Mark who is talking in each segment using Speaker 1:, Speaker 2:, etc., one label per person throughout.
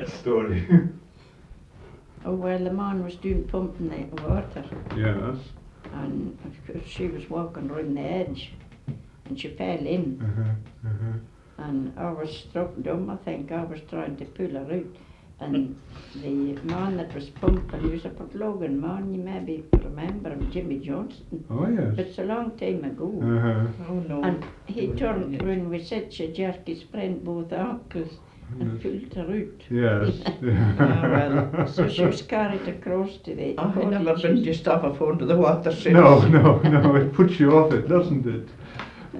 Speaker 1: story.
Speaker 2: Oh, well, the man was doing pumping the water,
Speaker 1: Yes.
Speaker 2: and of course she was walking around the edge, and she fell in, and I was struck dumb. I think I was trying to pull her out, and the man that was pumping, he was a Port Logan man, you maybe remember him, Jimmy Johnson.
Speaker 1: Oh yes.
Speaker 2: It's a long time ago.
Speaker 3: Oh no.
Speaker 2: And he turned when we said she jerked his friend both ankles and pulled her out.
Speaker 1: Yes.
Speaker 3: Well,
Speaker 2: So she was carried across to the
Speaker 3: I've never
Speaker 2: cottage.
Speaker 3: been just off a phone to the water since.
Speaker 1: No, it puts you off it, doesn't it?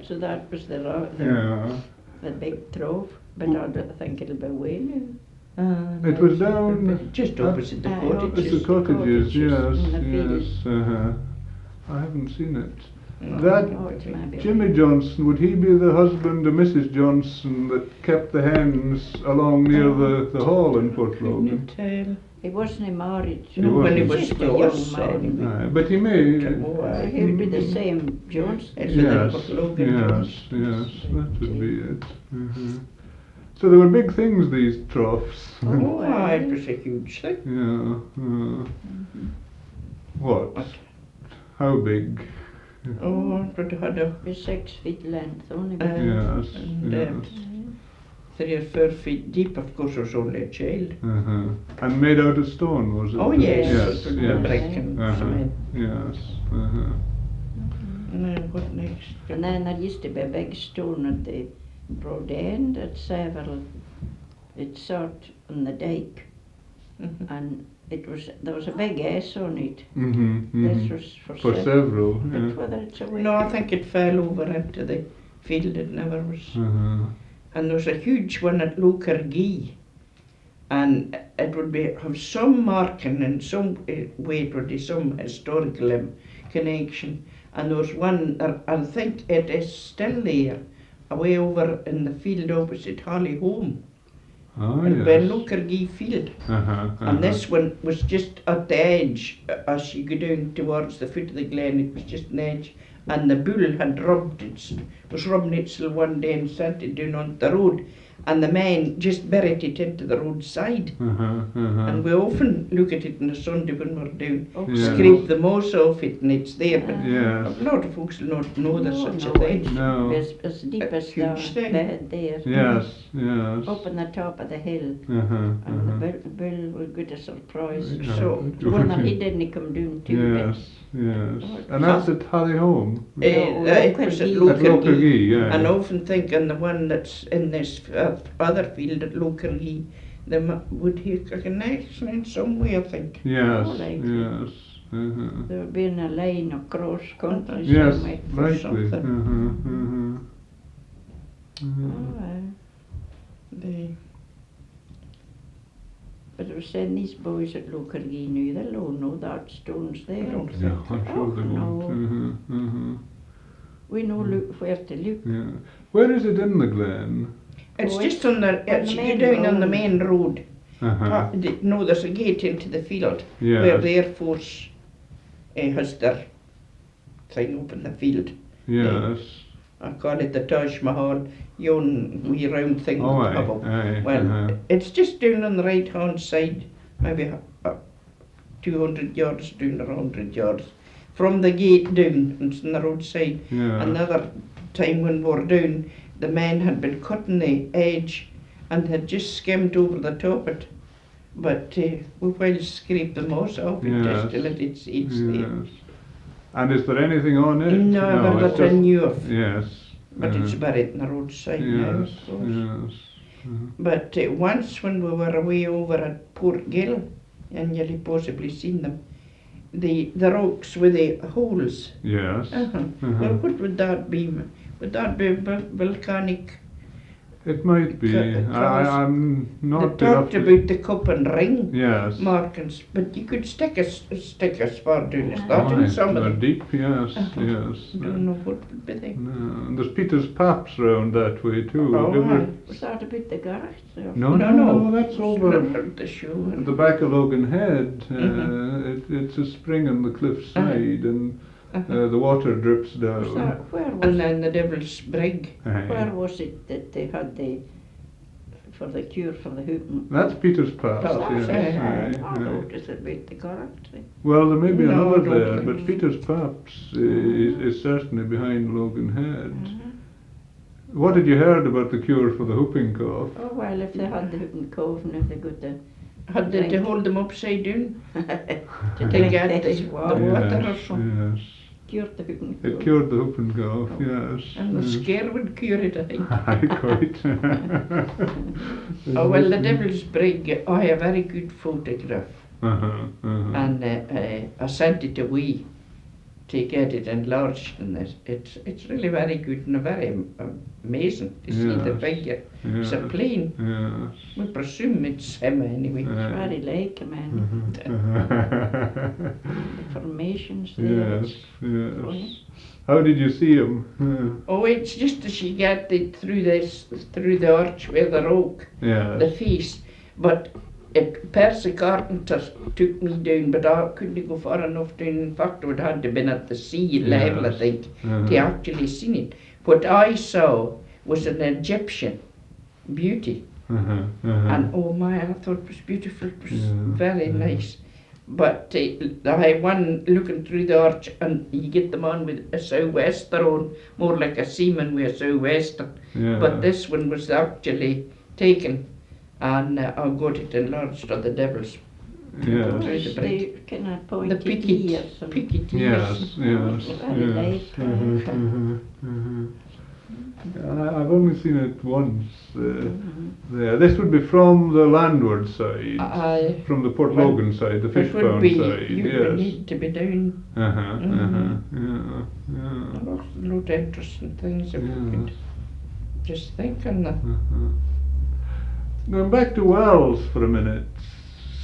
Speaker 2: So that was
Speaker 1: Yeah.
Speaker 2: the big trove, but I don't think it'll be way now.
Speaker 1: It was down
Speaker 3: just opposite the
Speaker 2: Aye,
Speaker 3: cottages.
Speaker 1: It's the cottages, yes,
Speaker 2: in the
Speaker 1: yes.
Speaker 2: fields.
Speaker 1: I haven't seen it.
Speaker 3: No.
Speaker 1: That
Speaker 2: Oh, it's maybe
Speaker 1: Jimmy Johnson, would he be the husband of Mrs. Johnson that kept the hens along near the hall in Port Logan?
Speaker 3: Couldn't tell.
Speaker 2: He wasn't married.
Speaker 1: He when he
Speaker 3: was
Speaker 2: just a
Speaker 3: close,
Speaker 2: young man.
Speaker 1: Aye, but he may.
Speaker 3: Oh,
Speaker 2: He'll be the same Johnson.
Speaker 3: It's
Speaker 1: Yes,
Speaker 3: Port Logan
Speaker 1: yes,
Speaker 3: Jones.
Speaker 1: yes, that would be it. So there were big things, these troughs.
Speaker 3: Oh, aye, it was a huge thing.
Speaker 1: Yeah. What? How big?
Speaker 3: Oh, it had a
Speaker 2: Be 6 feet length only.
Speaker 1: Yes,
Speaker 3: and,
Speaker 1: yes.
Speaker 3: 3 or 4 feet deep. Of course, it was only a child.
Speaker 1: And made out of stone, was it?
Speaker 3: Oh yes,
Speaker 1: Yes,
Speaker 3: it was
Speaker 1: yes.
Speaker 3: brick and cement.
Speaker 1: Yes.
Speaker 3: And then what next?
Speaker 2: And then there used to be a big stone at the road end at several. It sat on the dike, and there was a big S on it. This was for several.
Speaker 1: several,
Speaker 2: But
Speaker 1: yeah.
Speaker 2: whether it's a way.
Speaker 3: No, I think it fell over into the field. It never was. And there was a huge one at Kirkmaiden, and it would have some marking and some way it would be some historical connection. And there was one, I think it is still there, away over in the field opposite Holly Home,
Speaker 1: Oh,
Speaker 3: in
Speaker 1: yes.
Speaker 3: Kirkmaiden field. And this one was just at the edge, as you go down towards the foot of the glen, it was just an edge. And the bull had was rubbing itself one day and sent it down on the road. And the man just buried it into the roadside. And we often look at it on a Sunday when we're down,
Speaker 1: Yeah.
Speaker 3: scrape the moss off it and it's there. But
Speaker 1: Yes.
Speaker 3: a lot of folks will not know there's such a
Speaker 2: No,
Speaker 3: thing.
Speaker 1: No.
Speaker 2: It's as deep
Speaker 3: A
Speaker 2: as the
Speaker 3: huge thing.
Speaker 2: bed there.
Speaker 1: Yes, yes.
Speaker 2: Up on the top of the hill. And the bill was good a surprise.
Speaker 1: Yeah.
Speaker 3: So,
Speaker 2: The one that he didn't come down to.
Speaker 1: Yes, yes. And that's at Holly Home.
Speaker 3: it was at
Speaker 2: Low
Speaker 1: At
Speaker 3: Kirkmaiden.
Speaker 1: Lokergee, yeah.
Speaker 3: And I often think on the one that's in this other field at Lokergee, would he a connection in some way, I think.
Speaker 1: Yes,
Speaker 2: Oh, like-
Speaker 1: yes.
Speaker 2: There would been a line across country
Speaker 1: Yes,
Speaker 2: somewhere.
Speaker 1: likely.
Speaker 3: something.
Speaker 2: Oh, aye. But I was saying these boys at Lokergee knew they'll all know that stone's there.
Speaker 3: I don't
Speaker 1: Yeah,
Speaker 3: think.
Speaker 1: I'm sure they
Speaker 2: no.
Speaker 1: won't.
Speaker 2: We know where to look.
Speaker 1: Yeah. Where is it in the glen?
Speaker 3: It's
Speaker 2: Oh,
Speaker 3: just on the,
Speaker 2: on
Speaker 3: as
Speaker 2: the
Speaker 3: you
Speaker 2: main
Speaker 3: go down on the
Speaker 2: road.
Speaker 3: main road.
Speaker 1: Uh-huh.
Speaker 3: No, there's a gate into the field
Speaker 1: Yes.
Speaker 3: where the Air Force has their thing up in the field.
Speaker 1: Yes.
Speaker 3: I call it the Taj Mahal, yon wee round thing
Speaker 1: Oh, aye,
Speaker 3: above.
Speaker 1: aye.
Speaker 3: Well, it's just down on the right hand side, maybe 200 yards down or 100 yards. From the gate down, it's on the roadside.
Speaker 1: Yeah.
Speaker 3: Another time when we were down, the men had been cutting the edge and had just skimmed over the top of it. But we will scrape the moss off it just to let it see it's there.
Speaker 1: Yes. And is there anything on it?
Speaker 3: No,
Speaker 1: it's
Speaker 3: that I
Speaker 1: just-
Speaker 3: knew of.
Speaker 1: Yes.
Speaker 3: But it's buried in the roadside now,
Speaker 1: Yes,
Speaker 3: of course.
Speaker 1: yes.
Speaker 3: But once when we were away over at Port Gill, and you'll have possibly seen them, the rocks with the holes.
Speaker 1: Yes.
Speaker 3: Well, what would that be? Would that be volcanic?
Speaker 1: It might be. I'm
Speaker 3: They
Speaker 1: not
Speaker 3: talked
Speaker 1: enough
Speaker 3: about the cup and ring
Speaker 1: Yes.
Speaker 3: markings, but you could stick as far down as that
Speaker 1: Aye,
Speaker 3: in some
Speaker 1: they're
Speaker 3: of them.
Speaker 1: deep, yes, yes.
Speaker 3: Don't know what would be there.
Speaker 1: No, and there's Peter's Paps round that way too.
Speaker 3: Oh,
Speaker 1: Ever-
Speaker 3: aye.
Speaker 2: Was that about the garage there?
Speaker 1: No,
Speaker 3: No,
Speaker 1: that's over
Speaker 3: The show.
Speaker 1: at the back of Logan Head. It's a spring on the cliffside, and the water drips
Speaker 2: Was
Speaker 1: down.
Speaker 2: that, where was
Speaker 3: And then the Devil's Brig.
Speaker 2: Where
Speaker 1: Aye.
Speaker 2: was it that they had the for the cure for the whooping.
Speaker 1: That's Peter's Paps,
Speaker 3: Paps,
Speaker 1: yes.
Speaker 2: I
Speaker 1: aye.
Speaker 2: noticed it about the correctly.
Speaker 1: Well, there may be
Speaker 3: No, I
Speaker 1: another
Speaker 3: don't
Speaker 1: there,
Speaker 3: think
Speaker 1: but
Speaker 3: so.
Speaker 1: Peter's Paps is certainly behind Logan Head.
Speaker 2: Mhm.
Speaker 1: What had you heard about the cure for the whooping cough?
Speaker 2: Oh well, if they had the whooping cough and if they got the
Speaker 3: Had they to
Speaker 2: drink.
Speaker 3: hold them upside down
Speaker 2: to
Speaker 3: to
Speaker 2: drink
Speaker 3: get
Speaker 2: this
Speaker 3: the
Speaker 2: water,
Speaker 3: water or something?
Speaker 1: Yes.
Speaker 2: cured the whooping
Speaker 1: It
Speaker 2: cough.
Speaker 1: cured the whooping cough, yes.
Speaker 3: And the
Speaker 1: yes.
Speaker 3: scare would cure it, I think.
Speaker 1: Aye, quite.
Speaker 3: Oh, well, the Devil's Brig, I have a very good photograph. And I sent it away to get it enlarged, and it's really very good and very amazing to see the
Speaker 1: Yes.
Speaker 3: figure. It's
Speaker 1: Yes.
Speaker 3: a plane.
Speaker 1: Yes.
Speaker 3: We presume it's him anyway.
Speaker 2: It's very like a man. The formations there.
Speaker 1: Yes, yes.
Speaker 2: Funny.
Speaker 1: How did you see him?
Speaker 3: Oh, it's just as she got it through the arch where the oak,
Speaker 1: Yes.
Speaker 3: the face. But Percy Carpenter took me down, but I couldn't go far enough down. In fact, it would have to been at the sea level, I
Speaker 1: Yes.
Speaker 3: think,
Speaker 1: Uh-huh.
Speaker 3: to actually see it. What I saw was an Egyptian beauty. And oh my, I thought it was beautiful, it was
Speaker 1: Yeah,
Speaker 3: very
Speaker 1: yeah.
Speaker 3: nice. But I had one looking through the arch, and you get them on with a sou'wester on, more like a seaman with a sou'wester.
Speaker 1: Yeah.
Speaker 3: But this one was actually taken, and I got it enlarged on the Devil's.
Speaker 1: Yes.
Speaker 3: Through the brig.
Speaker 2: They kind of
Speaker 3: The
Speaker 2: pointed
Speaker 3: picket,
Speaker 2: ears and
Speaker 3: picket
Speaker 1: Yes,
Speaker 3: ears.
Speaker 1: yes,
Speaker 2: Very
Speaker 1: yes.
Speaker 2: late,
Speaker 1: I've only seen it once
Speaker 2: Mhm.
Speaker 1: there. This would be from the landward side,
Speaker 3: I,
Speaker 1: from the Port
Speaker 3: well,
Speaker 1: Logan side, the
Speaker 3: it would
Speaker 1: fishbound
Speaker 3: be,
Speaker 1: side.
Speaker 3: you would
Speaker 1: Yes.
Speaker 3: need to be down.
Speaker 1: Yeah.
Speaker 3: Lots of interesting things if we could
Speaker 1: Yes.
Speaker 3: just think on that.
Speaker 1: Going back to wells for a minute,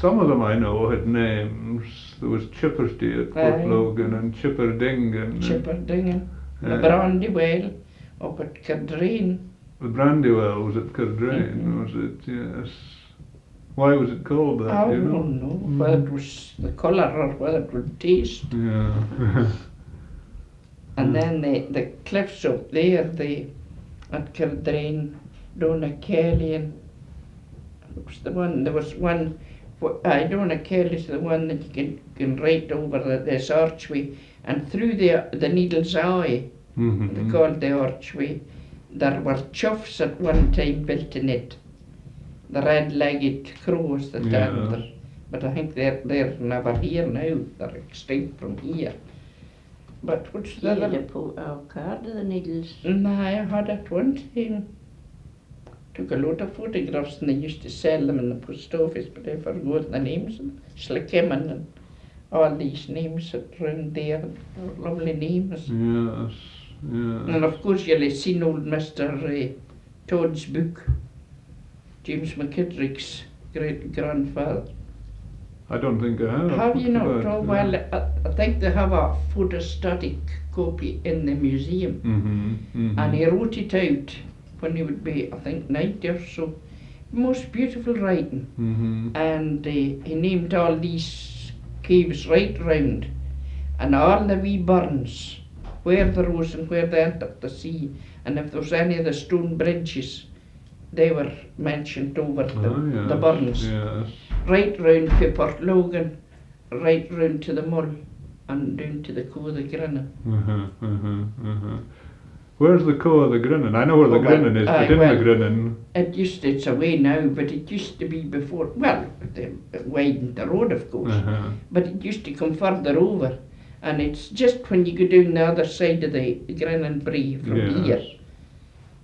Speaker 1: some of them I know had names. There was Chippersty at Port
Speaker 3: Aye.
Speaker 1: Logan and Chipperdingen.
Speaker 3: Chipperdingen, the
Speaker 1: Uh,
Speaker 3: Brandy Well up at Cadrain.
Speaker 1: The brandy well was at Kirkmaiden,
Speaker 3: Mhm.
Speaker 1: was it? Yes. Why was it called that?
Speaker 3: I
Speaker 1: do you know?
Speaker 3: don't know whether it was the colour or whether it would taste.
Speaker 1: Yeah.
Speaker 3: And then the cliffs up there, at Cadrain, Donna Kelly, and it was the one, there was one, Donna Kelly's the one that you can right over this archway, and through the Needle's Eye, they called the archway, there were chuffs at one time built in it, the red-legged crows that
Speaker 1: Yeah.
Speaker 3: are there. But I think they're never here now, they're extinct from here. But what's the
Speaker 2: He had
Speaker 3: other?
Speaker 2: a card of the needles.
Speaker 3: No, I had it one time. Took a lot of photographs and they used to sell them in the post office, but I forgot the names. Slickiman and all these names around there, lovely names.
Speaker 1: Yes. Yeah.
Speaker 3: And of course you'll have seen old Mr. Todd's book, James McKittrick's great grandfather.
Speaker 1: I don't think I have.
Speaker 3: Have you
Speaker 1: What's
Speaker 3: not?
Speaker 1: that?
Speaker 3: Oh, well, I think they have a photostatic copy in the museum. And he wrote it out when he would be, I think, 90 or so. Most beautiful writing. And he named all these caves right round, and all the wee burns, where they rose and where they entered the sea, and if there was any of the stone bridges, they were mentioned over the burns.
Speaker 1: Yes.
Speaker 3: Right round to Port Logan, right round to the Mull, and down to the Cove of the Grinnin.
Speaker 1: Where's the Cove of the Grinnin? I know where the
Speaker 3: Oh, well,
Speaker 1: Grinnin is,
Speaker 3: aye,
Speaker 1: but in
Speaker 3: well,
Speaker 1: the Grinnin.
Speaker 3: It's away now, but it used to be before, well, they widened the road of course, but it used to come further over, and it's just when you go down the other side of the Grinnin Brae from
Speaker 1: Yes.
Speaker 3: here,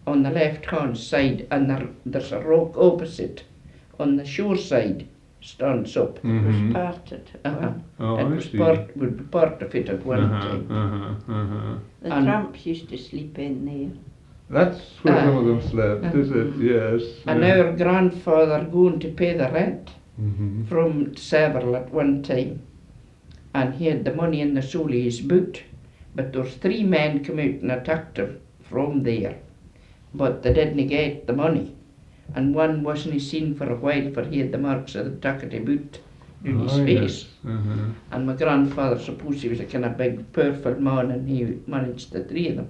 Speaker 3: on the left hand side, and there's a rock opposite, on the shore side, stands up.
Speaker 2: It was parted.
Speaker 3: Uh-huh.
Speaker 1: Oh,
Speaker 3: It
Speaker 1: I
Speaker 3: was
Speaker 1: see.
Speaker 3: would be part of it at one time.
Speaker 2: The
Speaker 3: And-
Speaker 2: tramps used to sleep in there.
Speaker 1: That's where some of them
Speaker 3: Uh,
Speaker 1: slept, is it? Yes.
Speaker 3: And
Speaker 1: yeah.
Speaker 3: our grandfather going to pay the rent
Speaker 1: Mhm.
Speaker 3: from Several at one time, and he had the money in the sole of his boot, but those 3 men come out and attacked him from there, but they didn't get the money, and one wasn't seen for a while, for he had the marks of the attack of the boot in his
Speaker 1: Oh,
Speaker 3: face.
Speaker 1: yes.
Speaker 3: And my grandfather, suppose he was a kind of big powerful man, and he managed the 3 of them,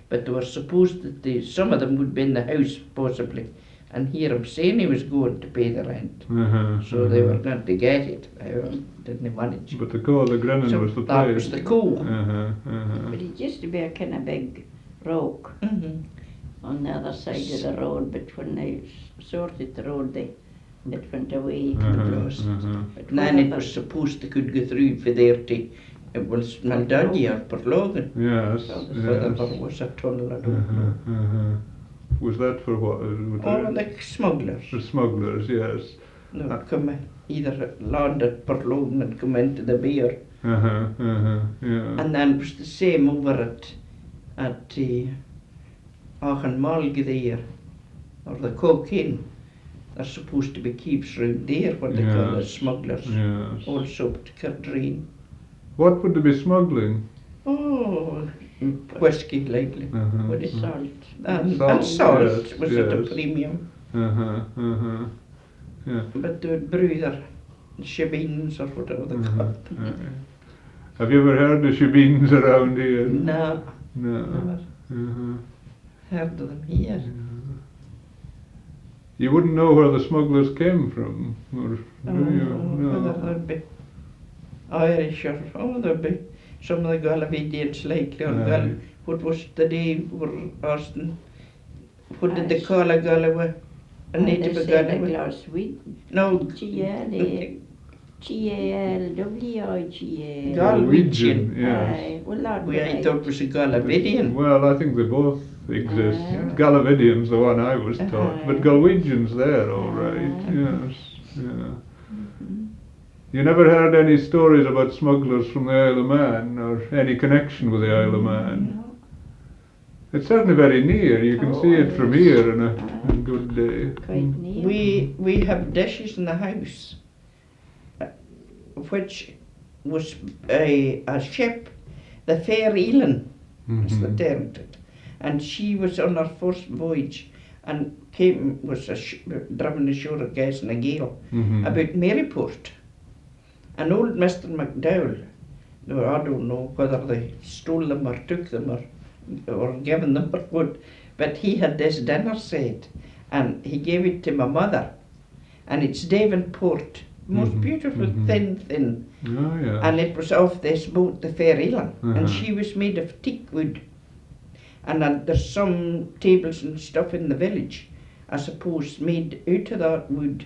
Speaker 3: but they were supposed that some of them would be in the house possibly, and hear him saying he was going to pay the rent. So they were going to get it. They didn't manage.
Speaker 1: But the Call of Grennan
Speaker 3: So
Speaker 1: was the
Speaker 3: that
Speaker 1: place.
Speaker 3: was the call.
Speaker 2: But it used to be a kind of big rock on the other side of the road, but when they sorted the road, it went away.
Speaker 3: Lost.
Speaker 2: But
Speaker 3: Then it
Speaker 2: whatever.
Speaker 3: was supposed they could go through for there to, it was Malduddy or Port Logan.
Speaker 1: Yes,
Speaker 3: Whether there
Speaker 1: yes.
Speaker 3: was a tunnel, I don't know.
Speaker 1: Was that for what?
Speaker 3: Oh, the smugglers.
Speaker 1: For smugglers, yes.
Speaker 3: They would come either land at Port Logan and come into the beer.
Speaker 1: Yeah.
Speaker 3: And then it was the same over at Auchenmalg there, or the cocaine. There's supposed to be keeps round there, what they call the
Speaker 1: Yes,
Speaker 3: smugglers.
Speaker 1: yes.
Speaker 3: Also to Cardreen.
Speaker 1: What would they be smuggling?
Speaker 3: Oh, whiskey lately. What is
Speaker 2: Salt.
Speaker 3: and
Speaker 1: Salt,
Speaker 3: salt
Speaker 1: yes,
Speaker 3: was at a
Speaker 1: yes.
Speaker 3: premium.
Speaker 1: Yeah.
Speaker 3: But they would brew their shebeens or whatever they call them.
Speaker 1: Have you ever heard of shebeens around here?
Speaker 3: No,
Speaker 1: No.
Speaker 3: never heard of them here.
Speaker 1: You wouldn't know where the smugglers came from, or do you?
Speaker 3: Whether
Speaker 1: No.
Speaker 3: there'd be Irish or, there'd be some of the Galavidians likely, or
Speaker 1: Aye.
Speaker 3: what was the day we were asking, what did they
Speaker 2: Irish.
Speaker 3: call a Galloway? A native
Speaker 2: They
Speaker 3: of
Speaker 2: said a
Speaker 3: Galloway?
Speaker 2: glass with
Speaker 3: No,
Speaker 2: Galwegian.
Speaker 3: Galwegian,
Speaker 1: yes.
Speaker 2: Well, that
Speaker 3: I thought it was a Galavidian.
Speaker 1: Well, I think they both exist.
Speaker 2: Aye.
Speaker 1: Galavidian's the one I was taught, but
Speaker 2: Aye.
Speaker 1: Galwegian's there, all right.
Speaker 2: Aye.
Speaker 1: Yes, yeah. You never heard any stories about smugglers from the Isle of Man, or any connection with the Isle of Man?
Speaker 2: No.
Speaker 1: It's certainly very near. You can
Speaker 2: Oh,
Speaker 1: see it from
Speaker 2: yes.
Speaker 1: here on a
Speaker 2: Aye.
Speaker 1: good day.
Speaker 2: Quite near.
Speaker 3: We have dishes in the house, which was a ship, the Fair Elan, is the
Speaker 1: Mhm.
Speaker 3: term to it. And she was on her first voyage and was driven ashore at Gas in a gale
Speaker 1: Mhm.
Speaker 3: about Maryport. And old Mr. McDowell, I don't know whether they stole them or took them or given them or what, but he had this dinner set and he gave it to my mother. And it's Devonport, most
Speaker 1: Mhm,
Speaker 3: beautiful,
Speaker 1: mhm.
Speaker 3: thin.
Speaker 1: Oh, yeah.
Speaker 3: And it was off this boat, the Fair Elan,
Speaker 1: Uh-huh.
Speaker 3: and she was made of teak wood. And there's some tables and stuff in the village, I suppose, made out of that wood.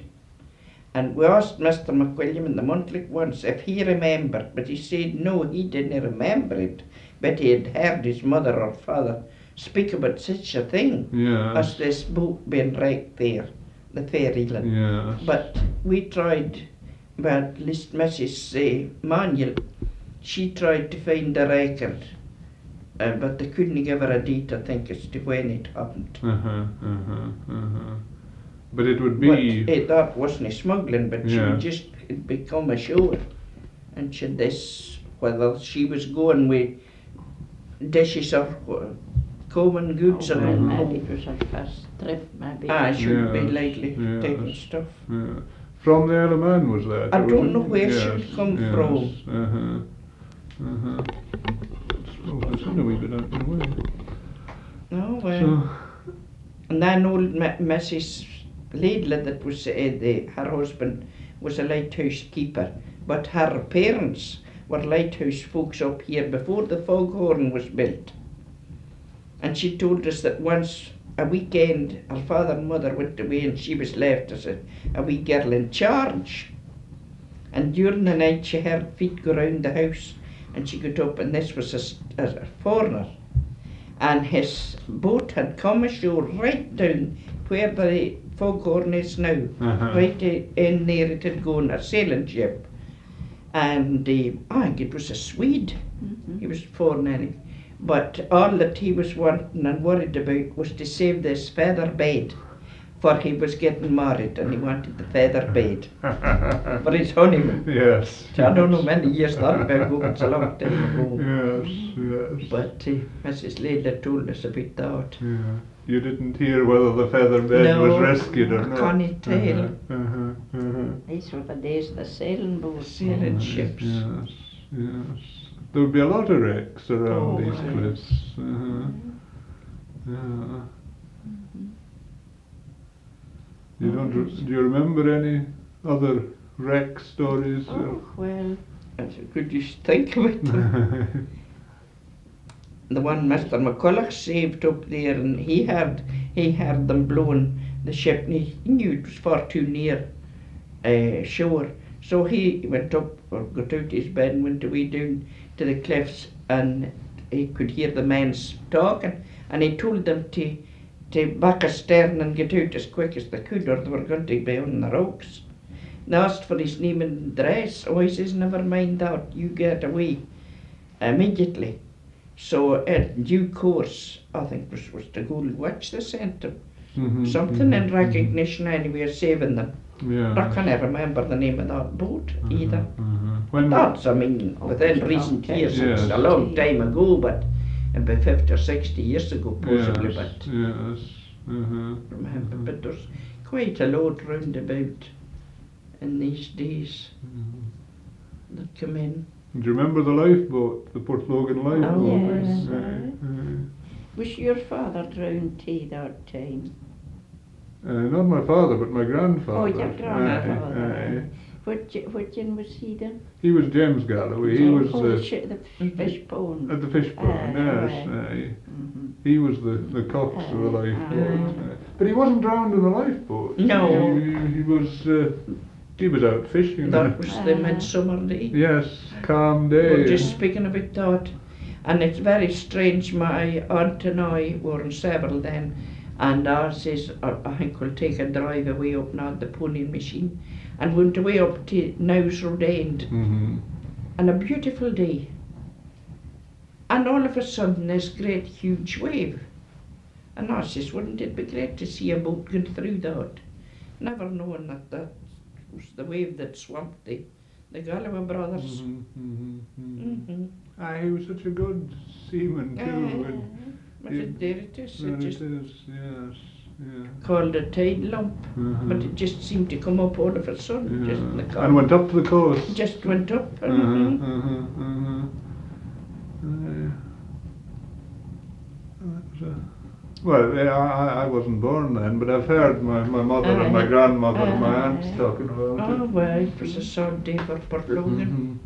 Speaker 3: And we asked Mr. McWilliam in the monthly once if he remembered, but he said no, he didn't remember it, but he had heard his mother or father speak about such a thing as
Speaker 1: Yes.
Speaker 3: this boat being wrecked there, the Fair Elan.
Speaker 1: Yes.
Speaker 3: But we tried, but at least Mrs. Manuel, she tried to find the record, but they couldn't give her a date, I think, as to when it happened.
Speaker 1: But it would
Speaker 3: But
Speaker 1: be.
Speaker 3: that wasn't smuggling, but she
Speaker 1: Yeah.
Speaker 3: would just become ashore. And she this, whether she was going with dishes or common goods,
Speaker 2: Oh,
Speaker 3: I
Speaker 2: well,
Speaker 3: don't
Speaker 2: maybe
Speaker 3: know.
Speaker 2: it was her first trip, maybe.
Speaker 3: She would be
Speaker 1: Yes,
Speaker 3: likely
Speaker 1: yes.
Speaker 3: taking stuff.
Speaker 1: Yeah. From the Isle of Man was that?
Speaker 3: I
Speaker 1: or was
Speaker 3: don't
Speaker 1: it?
Speaker 3: know where she
Speaker 1: Yes,
Speaker 3: would come
Speaker 1: yes.
Speaker 3: from.
Speaker 1: Oh, there's a wee bit out the way.
Speaker 3: No, well.
Speaker 1: So,
Speaker 3: And then old Mrs. Laidley, that was her husband, was a lighthouse keeper, but her parents were lighthouse folks up here before the foghorn was built. And she told us that once a weekend her father and mother went away and she was left as a wee girl in charge. And during the night she heard feet go round the house and she got up, and this was a foreigner. And his boat had come ashore right down where the foghorn is now. Right in there it had gone, a sailing ship. And I think it was a Swede. He was foreign anyway. But all that he was wanting and worried about was to save this feather bed, for he was getting married and he wanted the feather bed for his honeymoon.
Speaker 1: yes.
Speaker 3: So I don't know many years that ago, it's a long time ago.
Speaker 1: Yes.
Speaker 3: But Mrs. Laidley told us about that.
Speaker 1: Yeah. You didn't hear whether the feather bed was rescued or not?
Speaker 3: Can't tell.
Speaker 2: These were the days of the sailing boats.
Speaker 3: Sailing ships.
Speaker 1: Yes, yes. There would be a lot of wrecks around these
Speaker 3: right.
Speaker 1: cliffs. Yeah. You don't. Do you remember any other wreck stories?
Speaker 2: Oh, well,
Speaker 3: Could you think of it? The one Mr. McCulloch saved up there, and he heard them blowing the ship, and he knew it was far too near shore. So he went up, or got out of his bed and went away down to the cliffs, and he could hear the men talking, and he told them to back astern and get out as quick as they could, or they were going to be on the rocks. They asked for his name and address. Oh, he says, never mind that, you get away immediately. So in due course, I think it was the Gold Watch they sent him. Something in recognition anyway of saving them.
Speaker 1: Yeah.
Speaker 3: I can't remember the name of that boat either.
Speaker 1: When
Speaker 3: That's, I mean, within
Speaker 2: it's a
Speaker 3: recent
Speaker 2: long
Speaker 3: years,
Speaker 1: time.
Speaker 3: it's a
Speaker 1: Yes.
Speaker 3: long time ago, but about 50 or 60 years ago possibly,
Speaker 1: yes,
Speaker 3: but
Speaker 1: yes.
Speaker 3: remember, but there's quite a lot round about in these days that come in.
Speaker 1: Do you remember the lifeboat, the Port Logan lifeboat?
Speaker 3: Oh,
Speaker 2: yes.
Speaker 1: Aye,
Speaker 2: was your father drowned too that time?
Speaker 1: not my father, but my grandfather.
Speaker 2: Oh, your grandfather.
Speaker 1: Aye, aye.
Speaker 2: What gen was he then?
Speaker 1: He was James Galloway. He was
Speaker 2: the fish pond.
Speaker 1: at the fish pond. Yes,
Speaker 2: Aye.
Speaker 1: aye.
Speaker 2: Mhm.
Speaker 1: He was the cox of the lifeboat.
Speaker 2: Aye.
Speaker 1: But he wasn't drowned in the lifeboat.
Speaker 3: No.
Speaker 1: He was out fishing.
Speaker 3: That was the midsummer day.
Speaker 1: Yes, calm day.
Speaker 3: We're just speaking about that, and it's very strange. My aunt and I were in Seville then, and I says, I think we'll take a drive away up now the pony machine, and went away up to Now's Road End, and a beautiful day. And all of a sudden this great huge wave, and I says, wouldn't it be great to see a boat going through that? Never knowing that was the wave that swamped the Galloway brothers.
Speaker 1: Aye, he was such a good seaman too.
Speaker 3: But there it is. It just
Speaker 1: Yes, yeah.
Speaker 3: called a tide lump, but it just seemed to come up out of a sudden. Just in the car.
Speaker 1: And went up to the coast.
Speaker 3: Just went up.
Speaker 1: Well, I wasn't born then, but I've heard my mother and my grandmother and my aunts talking about it.
Speaker 3: Oh well, it was a sad day for Port Logan.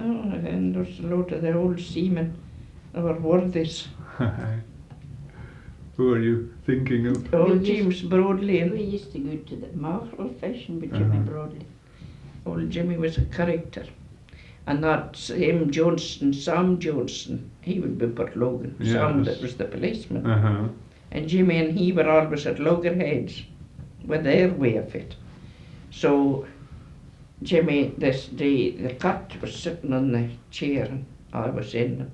Speaker 3: Oh, and there's a lot of the old seamen, our worthies.
Speaker 1: Who are you thinking of?
Speaker 3: Old James Broadley.
Speaker 2: We used to go to the mackerel fishing with Jimmy Broadley.
Speaker 3: Old Jimmy was a character. And that same Johnson, Sam Johnson, he would be Port Logan.
Speaker 1: Yes.
Speaker 3: Sam, that was the policeman.
Speaker 1: Uh-huh.
Speaker 3: And Jimmy and he were always at loggerheads with their way of it. So Jimmy, this day, the cat was sitting on the chair and I was in.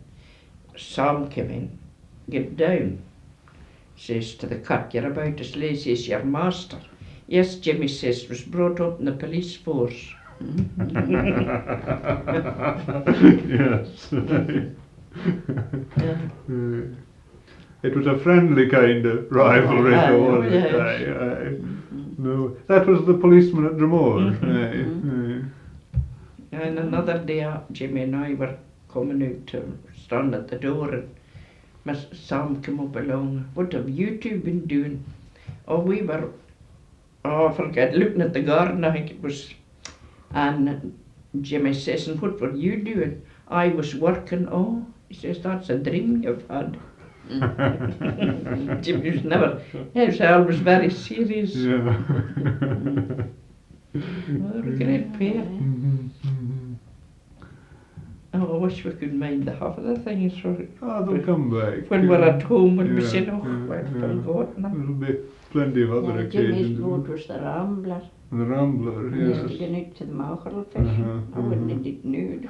Speaker 3: Sam came in, get down, says to the cat, you're about as lazy as your master. Yes, Jimmy says, was brought up in the police force.
Speaker 1: Yes. It was a friendly kind of rivalry, though, wasn't it? Aye. No, that was the policeman at Dromore.
Speaker 3: And another day, Jimmy and I were coming out to stand at the door, and Miss Sam came up along. What have you two been doing? Oh, we were, I forget, looking at the garden, I think it was. And Jimmy says, and what were you doing? I was working. Oh, he says, that's a dream you've had. Jimmy was never, he was always very serious.
Speaker 1: Yeah.
Speaker 3: Well, a great pair. Oh, I wish we could mind the half of the things for
Speaker 1: Oh, they'll come back.
Speaker 3: when we're at home and we
Speaker 1: Yeah,
Speaker 3: say, oh,
Speaker 1: yeah,
Speaker 3: I've
Speaker 1: yeah.
Speaker 3: forgotten.
Speaker 1: There'll be plenty of other
Speaker 2: Jimmy's
Speaker 1: occasions.
Speaker 2: boat was the Rambler.
Speaker 1: The Rambler,
Speaker 2: We used to
Speaker 1: yes.
Speaker 2: go out to the mackerel fishing. I wouldn't have did nude.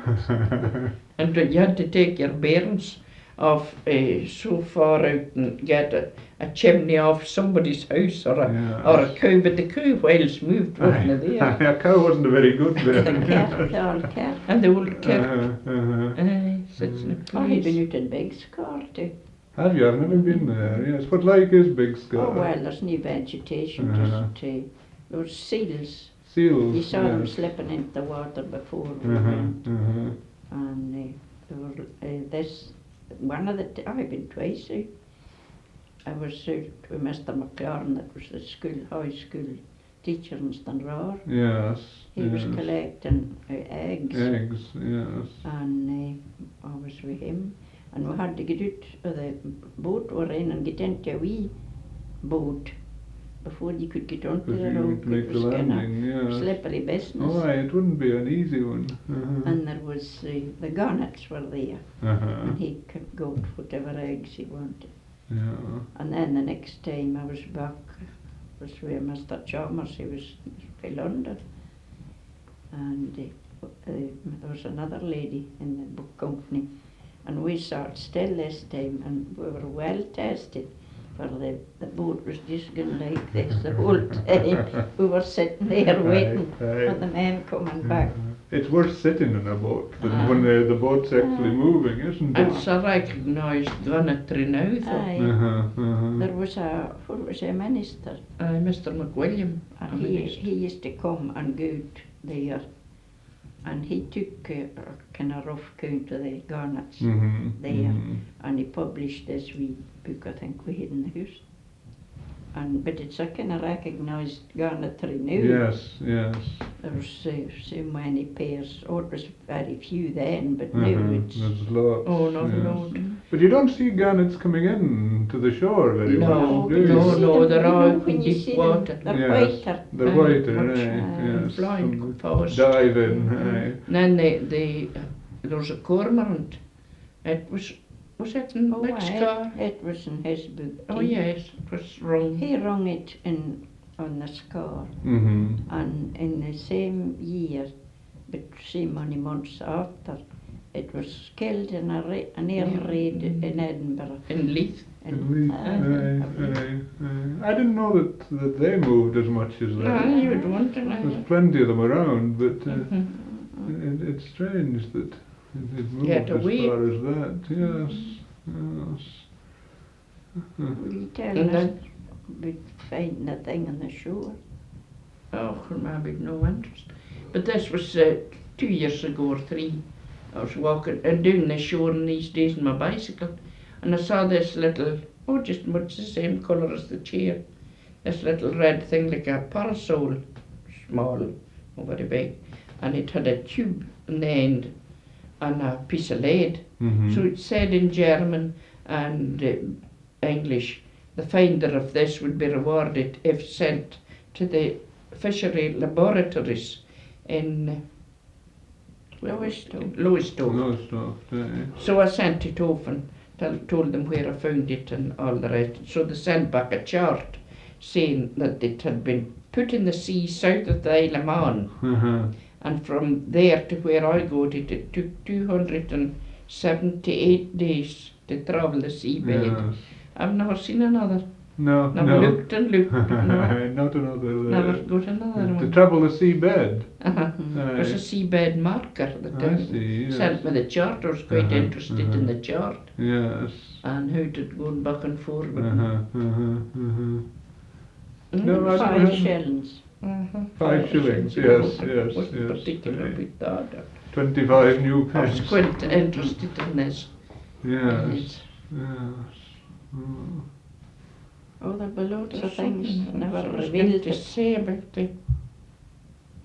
Speaker 3: And you had to take your bearings off so far out and get a chimney off somebody's house or a cow, but the cow whales moved, wasn't it there?
Speaker 1: A cow wasn't a very good
Speaker 2: The
Speaker 1: bearing.
Speaker 2: cat, the old cat.
Speaker 3: And the old cat. Sits in a
Speaker 2: I had
Speaker 3: place.
Speaker 2: been out in Big Scar too.
Speaker 1: Have you? I've never been there. Yes. What like is Big Scar?
Speaker 2: Oh well, there's no vegetation, just there were seals.
Speaker 1: Seals.
Speaker 2: You saw them
Speaker 1: yes.
Speaker 2: slipping into the water before we went. And there were this one of the I've been twice. I was out with Mr. McGaw, that was the school, high school teacher in Stranraer.
Speaker 1: Yes.
Speaker 2: He was collecting eggs.
Speaker 1: Eggs, yes.
Speaker 2: And I was with him. And we had to get out of the boat we're in and get into a wee boat before you could get onto
Speaker 1: Because
Speaker 2: the
Speaker 1: you
Speaker 2: road.
Speaker 1: would make
Speaker 2: It
Speaker 1: the
Speaker 2: was kind
Speaker 1: landing,
Speaker 2: of
Speaker 1: yes.
Speaker 2: slippery business.
Speaker 1: Oh, aye, it wouldn't be an easy one.
Speaker 2: And there was the gannets were there. And he could go to whatever eggs he wanted.
Speaker 1: Yeah.
Speaker 2: And then the next time I was back, was with Mr. Chalmers, he was in London. And there was another lady in the book company. And we sat still this time and we were well tested. For the boat was just going like this the whole time. We were sitting there waiting for the men coming back.
Speaker 1: It's worth sitting in a boat than when the boat's actually moving, isn't it?
Speaker 3: It's a recognised gunnery now, though.
Speaker 2: There was a minister.
Speaker 3: Mr. McWilliam.
Speaker 2: And he used to come and go out there. And he took a kind of rough count of the garnets there. And he published this wee book, I think, we had in the house. But it's a kind of recognised garnetry now.
Speaker 1: Yes, yes.
Speaker 2: There's so many pairs. Oh, it was very few then, but now it's...
Speaker 1: There's lots.
Speaker 3: Oh, not
Speaker 1: yes.
Speaker 3: load.
Speaker 1: But you don't see gannets coming in to the shore very much, do you?
Speaker 3: No, they're all in
Speaker 2: when you
Speaker 3: deep
Speaker 2: see
Speaker 3: water.
Speaker 2: them, they're
Speaker 1: Yes,
Speaker 2: whiter.
Speaker 1: they're whiter,
Speaker 3: much,
Speaker 1: yes.
Speaker 3: flying
Speaker 1: Some
Speaker 3: fast.
Speaker 1: dive in,
Speaker 3: Then there was a cormorant. It was it in next car?
Speaker 2: It was in his book.
Speaker 3: Oh yes, it was wrong.
Speaker 2: He rung it on the scar. And in the same year, but so many months after, it was killed in an air raid in Edinburgh.
Speaker 3: In Leith.
Speaker 1: I didn't know that they moved as much as that.
Speaker 3: You would wonder.
Speaker 1: There's plenty of them around, but it's strange that it moved
Speaker 3: Get
Speaker 1: as
Speaker 3: away.
Speaker 1: far as that. Yes, yes.
Speaker 2: Will you tell
Speaker 3: And
Speaker 2: us
Speaker 3: then-
Speaker 2: about finding a thing on the shore?
Speaker 3: Oh, maybe no interest. But this was 2 years ago or 3. I was walking down the shore in these days on my bicycle, and I saw this little, just much the same colour as the chair, this little red thing like a parasol, small, not very big, and it had a tube in the end and a piece of lead. So it said in German and English, the finder of this would be rewarded if sent to the fishery laboratories in Lowestoft.
Speaker 1: No stuff.
Speaker 3: So I sent it off and told them where I found it and all the rest. So they sent back a chart saying that it had been put in the sea south of the Isle of Man. And from there to where I got it, it took 278 days to travel the seabed.
Speaker 1: Yes.
Speaker 3: I've never seen another.
Speaker 1: No,
Speaker 3: I've
Speaker 1: no.
Speaker 3: looked and looked, but no,
Speaker 1: Not another.
Speaker 3: never got another
Speaker 1: To
Speaker 3: one.
Speaker 1: travel the seabed.
Speaker 3: There's a seabed marker that
Speaker 1: I see, yes.
Speaker 3: sent me the chart. I was quite interested in the chart
Speaker 1: Yes.
Speaker 3: and how it going back and forward.
Speaker 1: No, I don't
Speaker 2: 5
Speaker 1: have-
Speaker 2: shillings.
Speaker 1: 5 shillings, yes, yes,
Speaker 3: Wasn't
Speaker 1: yes.
Speaker 3: particular with that.
Speaker 1: 25 new
Speaker 3: I was
Speaker 1: pence.
Speaker 3: quite interested in this.
Speaker 1: Yes, yes. Mm.
Speaker 2: Oh, there'll be loads of things
Speaker 3: Something
Speaker 2: never
Speaker 3: I was going
Speaker 2: revealed.
Speaker 3: to say about the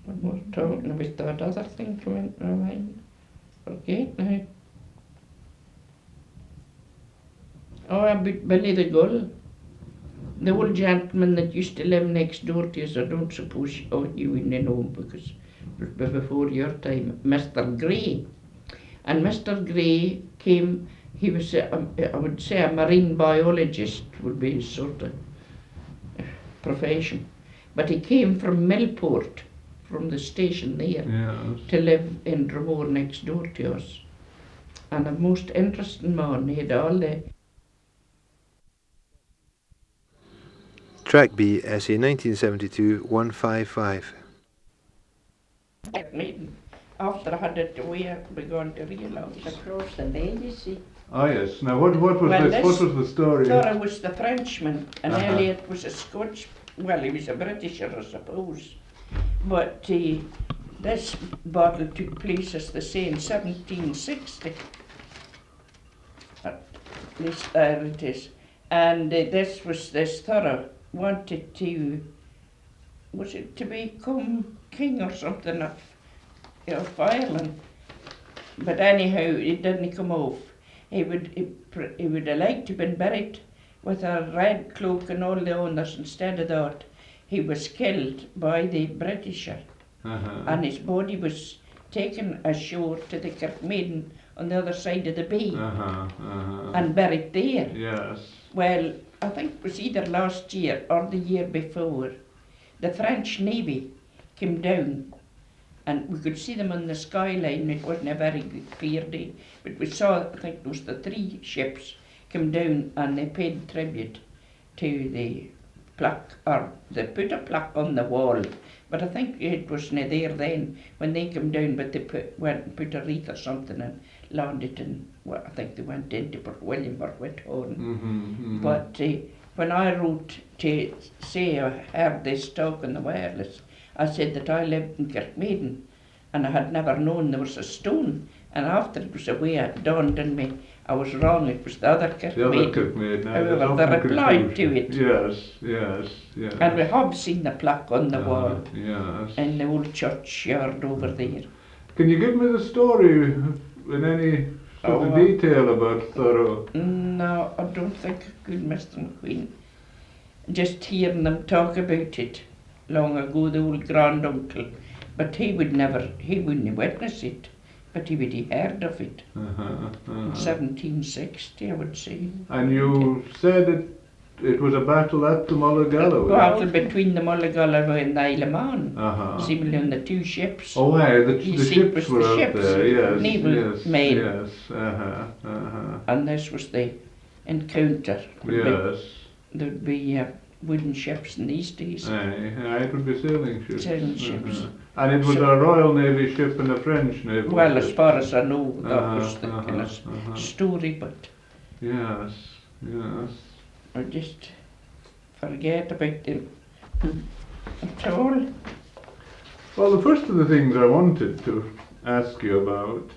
Speaker 3: when we were talking about that other thing from in my mind. Forget now. Oh, about Billy the Gull. The old gentleman that used to live next door to us, I don't suppose you wouldn't know because it was before your time, Mr. Gray. And Mr. Gray came, he was, I would say a marine biologist would be his sort of profession. But he came from Millport, from the station there,
Speaker 1: Yes.
Speaker 3: to live in Dromore next door to us. And a most interesting man, he had all the
Speaker 4: Track B, essay 1972-155.
Speaker 3: Kirkmaiden. After I had it away, I began to realise.
Speaker 2: Across the bay, you see.
Speaker 1: Ah, yes. Now, what was
Speaker 3: Well,
Speaker 1: this?
Speaker 3: this-
Speaker 1: What was the story?
Speaker 3: Thought was the Frenchman, and
Speaker 1: Uh-huh.
Speaker 3: Elliot was a Scotch. Well, he was a Britisher, I suppose. But this battle took place, as they say, in 1760. At least there it is. And this Thorough wanted to, was it to become king or something of Ireland? But anyhow, it didn't come off. He would have liked to have been buried with a red cloak and all the honours. Instead of that, he was killed by the Britisher, and his body was taken ashore to the Kirkmaiden on the other side of the bay and buried there.
Speaker 1: Yes.
Speaker 3: Well, I think it was either last year or the year before, the French Navy came down and we could see them on the skyline. It wasn't a very clear day, but we saw, I think it was the 3 ships come down and they paid tribute to the plaque, or they put a plaque on the wall, but I think it wasn't there then when they came down, but they went and put a wreath or something and landed in, well, I think they went into Port William or Whithorn. But when I wrote to say I heard this talk on the wireless, I said that I lived in Kirkmaiden and I had never known there was a stone, and after it was away it dawned on me I was wrong, it was the other Kirkmaiden. However, they replied to it.
Speaker 1: Yes, yes, yes.
Speaker 3: And we have seen the plaque on the wall
Speaker 1: yes.
Speaker 3: in the old churchyard over there.
Speaker 1: Can you give me the story in any sort of detail about Thorough?
Speaker 3: No, I don't think I could, Mr. McQueen. Just hearing them talk about it long ago, the old granduncle, but he wouldn't witness it, but he would have heard of it. In 1760, I would say.
Speaker 1: And you said it was a battle at the Mullagallow?
Speaker 3: A battle between the Mullagallow and the Isle of Man, seemingly on the 2 ships.
Speaker 1: Oh, aye, the ships were out
Speaker 3: ships,
Speaker 1: there, yes,
Speaker 3: naval mail.
Speaker 1: Yes,
Speaker 3: And this was the encounter.
Speaker 1: Yes.
Speaker 3: There'd be wooden ships in these days.
Speaker 1: Aye, it would be sailing ships.
Speaker 3: Sailing ships.
Speaker 1: And it was a Royal Navy ship and a French naval
Speaker 3: Well,
Speaker 1: ship.
Speaker 3: as far as I know, that was the kind of story, but
Speaker 1: Yes, yes.
Speaker 3: I just forget about them at all.
Speaker 1: Well, the first of the things I wanted to ask you about,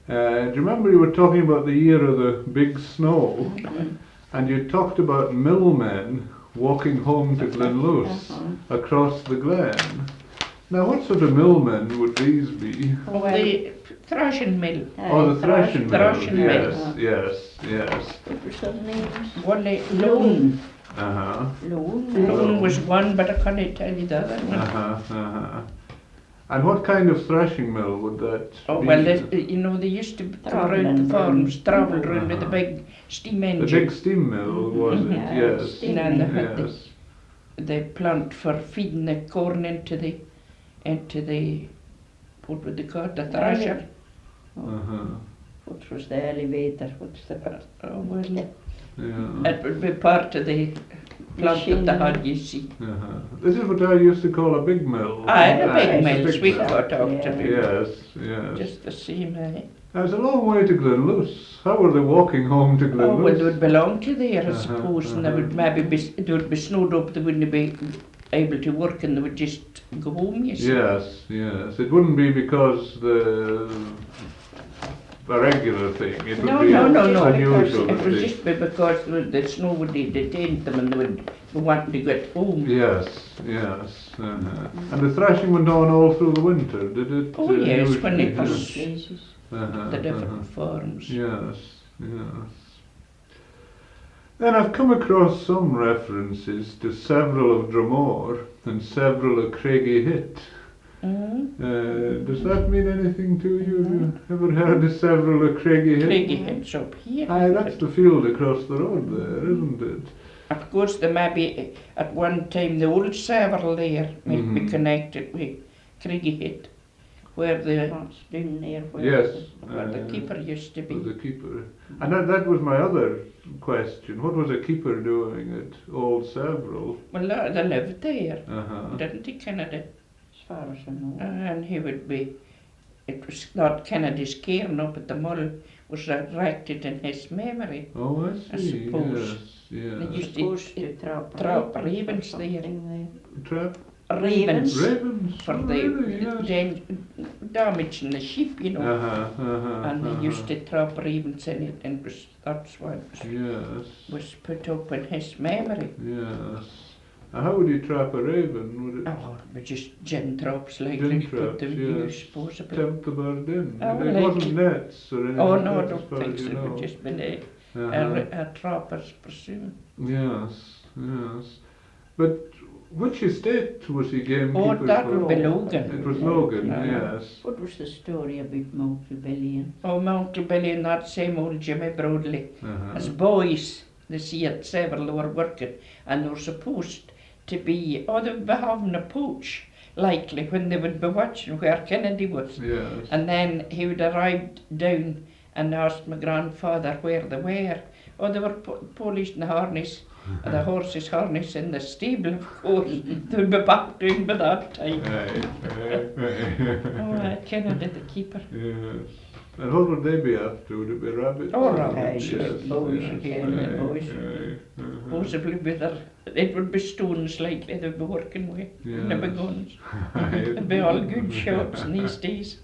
Speaker 1: do you remember you were talking about the year of the big snow? And you talked about millmen walking home to Glenluce across the glen. Now, what sort of millmen would these be?
Speaker 3: Oh, the thrashing mill.
Speaker 1: Oh, the thrashing mill.
Speaker 3: Thrashing mill.
Speaker 1: Yes.
Speaker 2: What was her name?
Speaker 3: Lone.
Speaker 2: Lone.
Speaker 3: Lone was one, but I can't tell you the other one.
Speaker 1: And what kind of thrashing mill would that be?
Speaker 3: Well, they used to come around the farms, travel around with a big steam engine.
Speaker 1: The big steam mill, was it? Yes.
Speaker 3: And they had the plant for feeding the corn into the what would they call it, the thrasher.
Speaker 2: What was the elevator? What's the part?
Speaker 3: Oh, well, it would be part of the plant that they had, you see.
Speaker 1: This is what I used to call a big mill.
Speaker 3: Aye, the big mills we got talked about.
Speaker 1: Yes.
Speaker 3: Just the same,
Speaker 1: Now, it's a long way to Glenluce. How were they walking home to Glenluce?
Speaker 3: Oh, well, they would belong to there, I suppose, and they would maybe it would be snowed up, they wouldn't be able to work and they would just go home, you see.
Speaker 1: Yes. It wouldn't be because a regular thing. It would be unusual.
Speaker 3: It would just be because the snow would detain them and they would be wanting to get home.
Speaker 1: Yes. And the thrashing went on all through the winter, did it?
Speaker 3: Oh, yes, when it was the different farms.
Speaker 1: Yes. Then I've come across some references to several of Dromore and several of Craigie Hit. Does that mean anything to you? Have you ever heard of several of Craigie Hit?
Speaker 3: Craigie Hit's up here.
Speaker 1: Aye, that's the field across the road there, isn't it?
Speaker 3: Of course, there may be, at one time, the old several there might be connected with Craigie Hit, where the keeper used to be.
Speaker 1: The keeper. And that was my other question. What was a keeper doing at Old Several?
Speaker 3: Well, they lived there, didn't he, Kennedy?
Speaker 2: As far as I know.
Speaker 3: And he would be, it was not Kennedy's cairn up at the Mull, was erected in his memory.
Speaker 1: Oh, I see.
Speaker 3: I suppose.
Speaker 1: Yes.
Speaker 3: They used to trap ravens there.
Speaker 1: Trap?
Speaker 3: ravens.
Speaker 1: Ravens.
Speaker 3: For
Speaker 1: Oh,
Speaker 3: the
Speaker 1: really? Yes.
Speaker 3: damage in the ship, you know. And they used to trap ravens in it, and that's why it
Speaker 1: Yes.
Speaker 3: was put up in his memory.
Speaker 1: Yes. How would you trap a raven? Would it
Speaker 3: Oh, but just gin traps like
Speaker 1: gin
Speaker 3: they put
Speaker 1: traps?
Speaker 3: them
Speaker 1: Yes.
Speaker 3: use, possibly.
Speaker 1: Tempt the bird in.
Speaker 3: Oh,
Speaker 1: It
Speaker 3: like-
Speaker 1: wasn't nets or anything.
Speaker 3: Oh
Speaker 1: like
Speaker 3: no, I
Speaker 1: that, as
Speaker 3: don't
Speaker 1: far
Speaker 3: think
Speaker 1: as
Speaker 3: so.
Speaker 1: you
Speaker 3: It
Speaker 1: know.
Speaker 3: would just been a trap, I presume.
Speaker 1: Yes. Yes. But which estate was he gamekeeper
Speaker 3: Oh, that
Speaker 1: for?
Speaker 3: would be Logan.
Speaker 1: It was Logan.
Speaker 3: Uh-huh.
Speaker 1: Yes.
Speaker 2: What was the story about Mount Rebellion?
Speaker 3: Oh, Mount Billy and that same old Jimmy Broadley. As
Speaker 1: Uh-huh.
Speaker 3: boys, they see it several who were working, and they were supposed to be, they would be having a pooch, likely, when they would be watching where Kennedy was.
Speaker 1: Yes.
Speaker 3: And then he would arrive down and asked my grandfather where they were. Oh, they were polished in the harness, the horse's harness in the stable, of course. They would be back down by that time. Oh, Kennedy, the keeper.
Speaker 1: Yes. And what would they be after? Would it be rabbits?
Speaker 3: Oh, rabbits,
Speaker 2: yes. Boys again,
Speaker 1: Aye,
Speaker 2: boys.
Speaker 1: aye, uh-huh.
Speaker 3: Possibly with it would be stones likely they would be working with, never
Speaker 1: Yes.
Speaker 3: guns.
Speaker 1: Aye.
Speaker 3: It'd be all good shots in these days.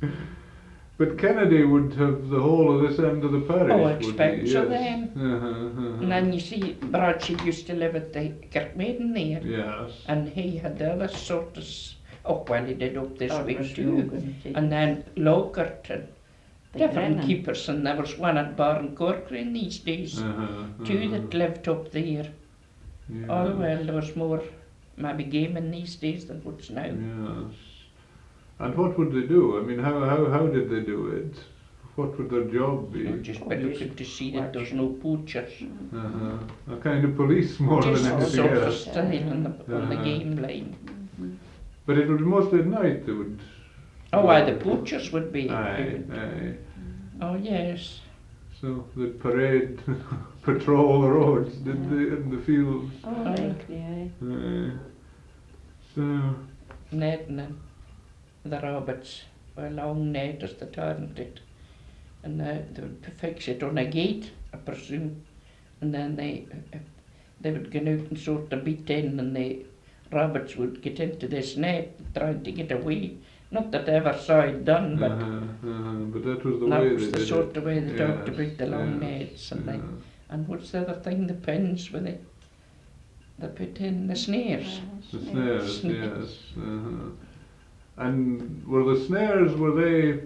Speaker 1: But Kennedy would have the whole of this end of the parish.
Speaker 3: Oh, I
Speaker 1: would he?
Speaker 3: expect so
Speaker 1: Yes.
Speaker 3: then.
Speaker 1: Uh-huh.
Speaker 3: And then you see, Bradshaw used to live at the Kirkmaiden there,
Speaker 1: Yes.
Speaker 3: and he had the other sort of, well, he did up this
Speaker 2: That
Speaker 3: way
Speaker 2: was
Speaker 3: too.
Speaker 2: Logan, too.
Speaker 3: And then Lockhart and
Speaker 2: The
Speaker 3: different
Speaker 2: Brennan.
Speaker 3: keepers, and there was one at Barn Corcoran these days, two that lived up there.
Speaker 1: Yes.
Speaker 3: Oh, well, there was more maybe gaming these days than what's now.
Speaker 1: Yes. And what would they do? I mean, how did they do it? What would their job be?
Speaker 3: Just by looking to see that there's no poachers.
Speaker 1: A kind of police more
Speaker 3: Just
Speaker 1: than anything
Speaker 3: sort of
Speaker 1: else.
Speaker 3: style on the game line.
Speaker 1: But it would be mostly at night they would.
Speaker 3: Oh, why the poachers would be.
Speaker 1: Aye, aye.
Speaker 3: Oh, yes.
Speaker 1: So they'd parade, patrol the roads, did they, in the fields.
Speaker 2: Oh, likely, aye.
Speaker 1: Aye. So,
Speaker 3: Netting and the rabbits were long net as they turned it. And they would fix it on a gate, I presume. And then they would go out and sort of beat in, and the rabbits would get into this net trying to get away. Not that I ever saw it done, but
Speaker 1: but that was the
Speaker 3: that
Speaker 1: way
Speaker 3: was
Speaker 1: they
Speaker 3: the
Speaker 1: did
Speaker 3: sort
Speaker 1: it.
Speaker 3: of way they talked
Speaker 1: Yes,
Speaker 3: about the long
Speaker 1: yes,
Speaker 3: nets and
Speaker 1: yes.
Speaker 3: and what's the other thing, the pins with it? They put in the snares.
Speaker 1: The snares,
Speaker 3: Snares.
Speaker 1: yes. And were the snares, were they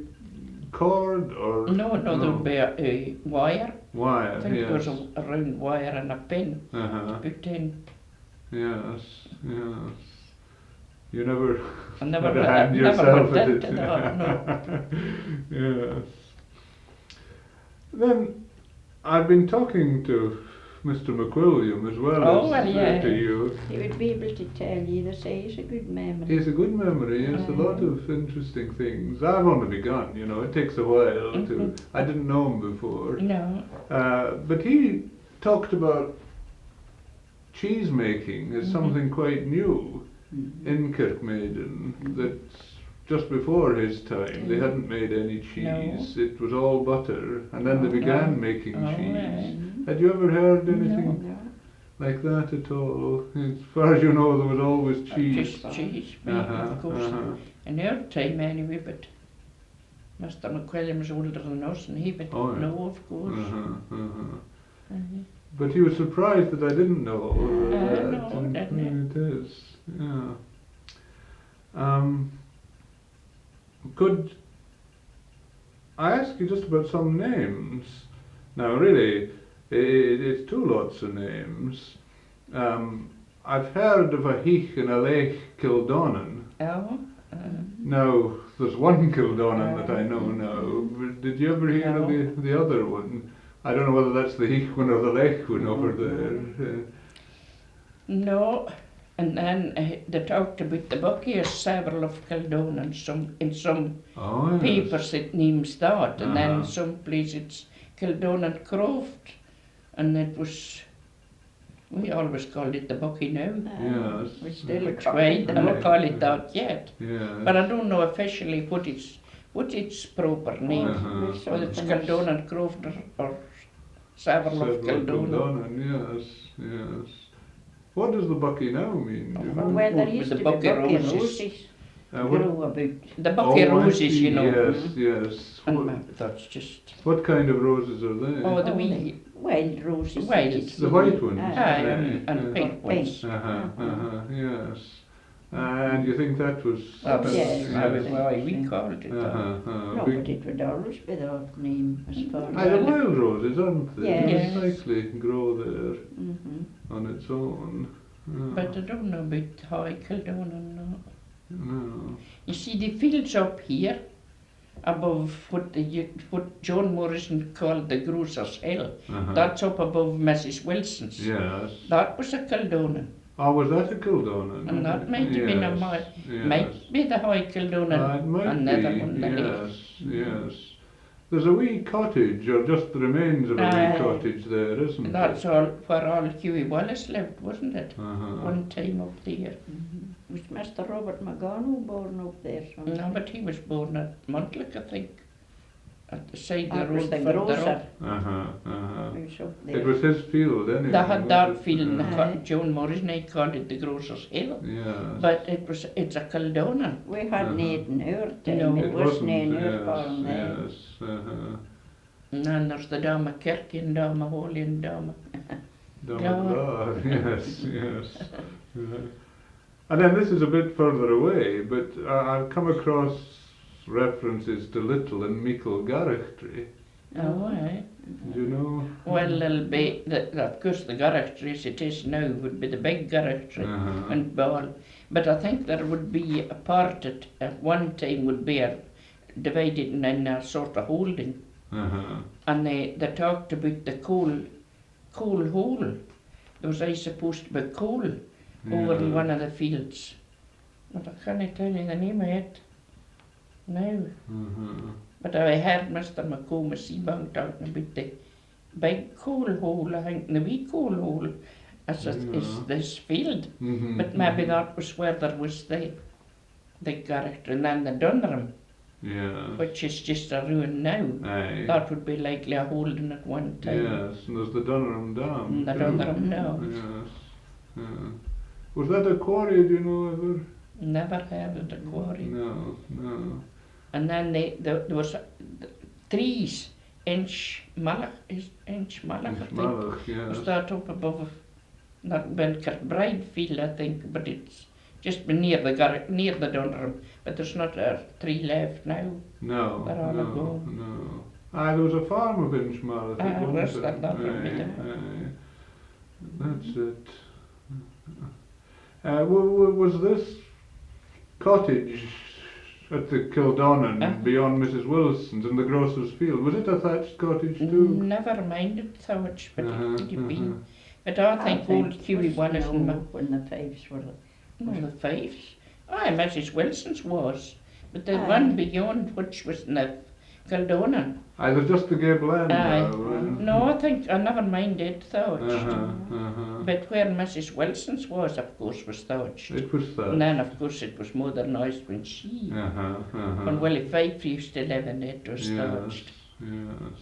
Speaker 1: cord or?
Speaker 3: No, there would be a wire.
Speaker 1: Wire,
Speaker 3: I think
Speaker 1: yes.
Speaker 3: there was a round wire and a pin
Speaker 1: Uh-huh.
Speaker 3: put in.
Speaker 1: Yes, yes. You never
Speaker 3: I never
Speaker 1: had a
Speaker 3: went-
Speaker 1: hand
Speaker 3: never
Speaker 1: yourself
Speaker 3: went
Speaker 1: at
Speaker 3: into
Speaker 1: it.
Speaker 3: that, no.
Speaker 1: Yes. Then I've been talking to Mr. McWilliam as well
Speaker 3: Oh,
Speaker 1: as
Speaker 3: well, yeah.
Speaker 1: to you.
Speaker 2: He would be able to tell you, they say he's a good memory.
Speaker 1: He has a good memory, yes, a lot of interesting things. I've only begun, you know, it takes a while to.
Speaker 3: Mhm.
Speaker 1: I didn't know him before.
Speaker 3: No.
Speaker 1: But he talked about cheese making as
Speaker 3: Mhm.
Speaker 1: something quite new in Kirkmaiden, that just before his time they hadn't made any cheese. It was all butter, and then they
Speaker 3: Oh,
Speaker 1: began
Speaker 3: no.
Speaker 1: making
Speaker 3: Oh,
Speaker 1: cheese.
Speaker 3: right.
Speaker 1: Had you ever heard anything
Speaker 2: No.
Speaker 1: like that at all? As far as you know, there was always cheese.
Speaker 3: Just cheese, made,
Speaker 1: Uh-huh,
Speaker 3: of course.
Speaker 1: uh-huh.
Speaker 3: In our time anyway, but Mr. McWilliam's older than us, and he would
Speaker 1: Oh, yeah.
Speaker 3: know, of course.
Speaker 1: Uh-huh, uh-huh.
Speaker 3: Uh-huh.
Speaker 1: But he was surprised that I didn't know that.
Speaker 3: no,
Speaker 1: and
Speaker 3: didn't
Speaker 1: it is, yeah. Could I ask you just about some names? Now, really, it's two lots of names. I've heard of a Heath and a Lake Kildonan.
Speaker 3: Oh,
Speaker 1: Now, there's one Kildonan that I know now. But did you ever hear of the other one? I don't know whether that's the Heath one or the Lake one over there.
Speaker 3: no. And then they talked about the Buckies, several of Kildone, and in some
Speaker 1: Oh, yes.
Speaker 3: papers it names that, and then
Speaker 1: Uh-huh.
Speaker 3: some place it's Kildone and Croft, and it was, we always called it the Bucky now,
Speaker 1: Yes.
Speaker 2: We still
Speaker 3: which
Speaker 2: call
Speaker 3: way
Speaker 2: it
Speaker 3: they
Speaker 2: the
Speaker 3: don't
Speaker 1: Bucky.
Speaker 3: call it that yet,
Speaker 1: Yes.
Speaker 3: but I don't know officially what its proper name,
Speaker 1: Uh-huh.
Speaker 3: whether it's Kildone and Croft or several of
Speaker 1: Several
Speaker 3: Kildone.
Speaker 1: Kildonan, yes, yes. What does the bucky now mean? Do you
Speaker 2: Well,
Speaker 1: know?
Speaker 2: there
Speaker 3: With
Speaker 2: used
Speaker 3: the
Speaker 2: to be
Speaker 3: bucky
Speaker 2: bucky
Speaker 3: roses.
Speaker 2: roses.
Speaker 1: What?
Speaker 2: Grew about.
Speaker 3: The bucky
Speaker 1: Oh, I
Speaker 3: roses,
Speaker 1: see,
Speaker 3: you know.
Speaker 1: Yes, yes.
Speaker 3: And that's just.
Speaker 1: What kind of roses are they?
Speaker 3: Oh, the
Speaker 2: Oh,
Speaker 3: wee.
Speaker 2: Wild roses.
Speaker 3: Wild.
Speaker 2: that you see.
Speaker 1: The white ones?
Speaker 3: Aye,
Speaker 2: Aye.
Speaker 3: and pink ones.
Speaker 1: Yes. And you think that was...
Speaker 2: Oh,
Speaker 3: That's
Speaker 2: yes.
Speaker 3: why we called it that.
Speaker 2: No, but it would always be the odd name as far as.
Speaker 1: Aye, the wild roses, aren't they?
Speaker 2: Yes.
Speaker 1: They nicely grow there
Speaker 2: Mm-hmm.
Speaker 1: on its own.
Speaker 3: But I don't know about High Kildona, no.
Speaker 1: No.
Speaker 3: You see, the fields up here, above what John Morrison called the Grocer's Hill, that's up above Mrs. Wilson's.
Speaker 1: Yes.
Speaker 3: That was a Kildonan.
Speaker 1: Oh, was that a Kildona?
Speaker 3: And that might have been a might be the High Kildonan.
Speaker 1: It might
Speaker 3: another
Speaker 1: be,
Speaker 3: one beneath.
Speaker 1: yes, yes. There's a wee cottage, or just the remains of a
Speaker 3: Aye.
Speaker 1: wee cottage there, isn't
Speaker 3: That's
Speaker 1: it?
Speaker 3: all where all Hughie Wallace lived, wasn't it?
Speaker 1: Uh-huh.
Speaker 3: One time up there.
Speaker 2: Mm-hmm. Was Mr. Robert McGaw born up there?
Speaker 3: No, but he was born at Montlick, I think. At the side of
Speaker 2: That
Speaker 3: the
Speaker 2: was
Speaker 3: road
Speaker 2: the
Speaker 3: further
Speaker 2: grocer.
Speaker 3: up.
Speaker 2: He was up there.
Speaker 1: It was his field anyway.
Speaker 3: They had that field in
Speaker 2: Aye.
Speaker 3: John Morrison, I called it the Grocer's Hill.
Speaker 1: Yes.
Speaker 3: But it's a Kildonan.
Speaker 2: We hadn't eaten our time.
Speaker 3: No.
Speaker 2: It wasn't in
Speaker 1: yes,
Speaker 2: our farm then.
Speaker 1: yes,
Speaker 3: And then there's the Dama Kirky and Dama Holy and Dama.
Speaker 1: Domagar, yes, yes. And then this is a bit further away, but I've come across references to Little and Meikle Garrichtry.
Speaker 3: Oh, aye.
Speaker 1: Do you know?
Speaker 3: Well, it'll be, of course, the Garrichtry as it is now would be the big Garrichtry and Ball. But I think there would be a part at one time would be divided in a sort of holding. And they talked about the coal hole. There was, I supposed to be coal over in one of the fields. But I can't tell you the name of it now. But I heard Mr. McComas Seabound talking about the big coal hole, I think, the wee coal hole as is this field. But maybe that was where there was the character, and then the Dunram, which is just a ruin now.
Speaker 1: Aye.
Speaker 3: That would be likely a holding at one time.
Speaker 1: Yes, and there's the Dunram Dam.
Speaker 3: The
Speaker 1: too.
Speaker 3: Dunram Dam.
Speaker 1: Yes. Was that a quarry, do you know ever?
Speaker 3: Never heard of the quarry.
Speaker 1: No, no.
Speaker 3: And then there was trees, inch malach, I think.
Speaker 1: Malach, yes.
Speaker 3: Was that up above that Ben Kirkbride field, I think, but it's just near the Dunram. But there's not a tree left now.
Speaker 1: No,
Speaker 3: They're all
Speaker 1: no,
Speaker 3: gone.
Speaker 1: no. Aye, there was a farm of Inchmalloth at one
Speaker 3: that's
Speaker 1: time.
Speaker 3: that would be
Speaker 1: Aye,
Speaker 3: the-
Speaker 1: aye. That's it. Was this cottage at the Kildonan beyond Mrs. Wilson's in the grocer's field, was it a thatched cottage too?
Speaker 3: Never minded Thouch, but
Speaker 1: Uh-huh,
Speaker 3: it could have been. But I think old Hughie Wallace and
Speaker 2: when the Fives were.
Speaker 3: the Fives. Aye, Mrs. Wilson's was. But the
Speaker 2: Aye.
Speaker 3: one beyond which was in the Kildonan.
Speaker 1: Aye, there's just the gable end
Speaker 3: Aye.
Speaker 1: now.
Speaker 3: No, I think I never minded Thouch.
Speaker 1: Uh-huh.
Speaker 3: But where Mrs. Wilson's was, of course, was Thouch.
Speaker 1: It was that.
Speaker 3: And then, of course, it was modernised when she. When Willie Fife used to live in it, was
Speaker 1: Yes,
Speaker 3: Thouch.
Speaker 1: yes.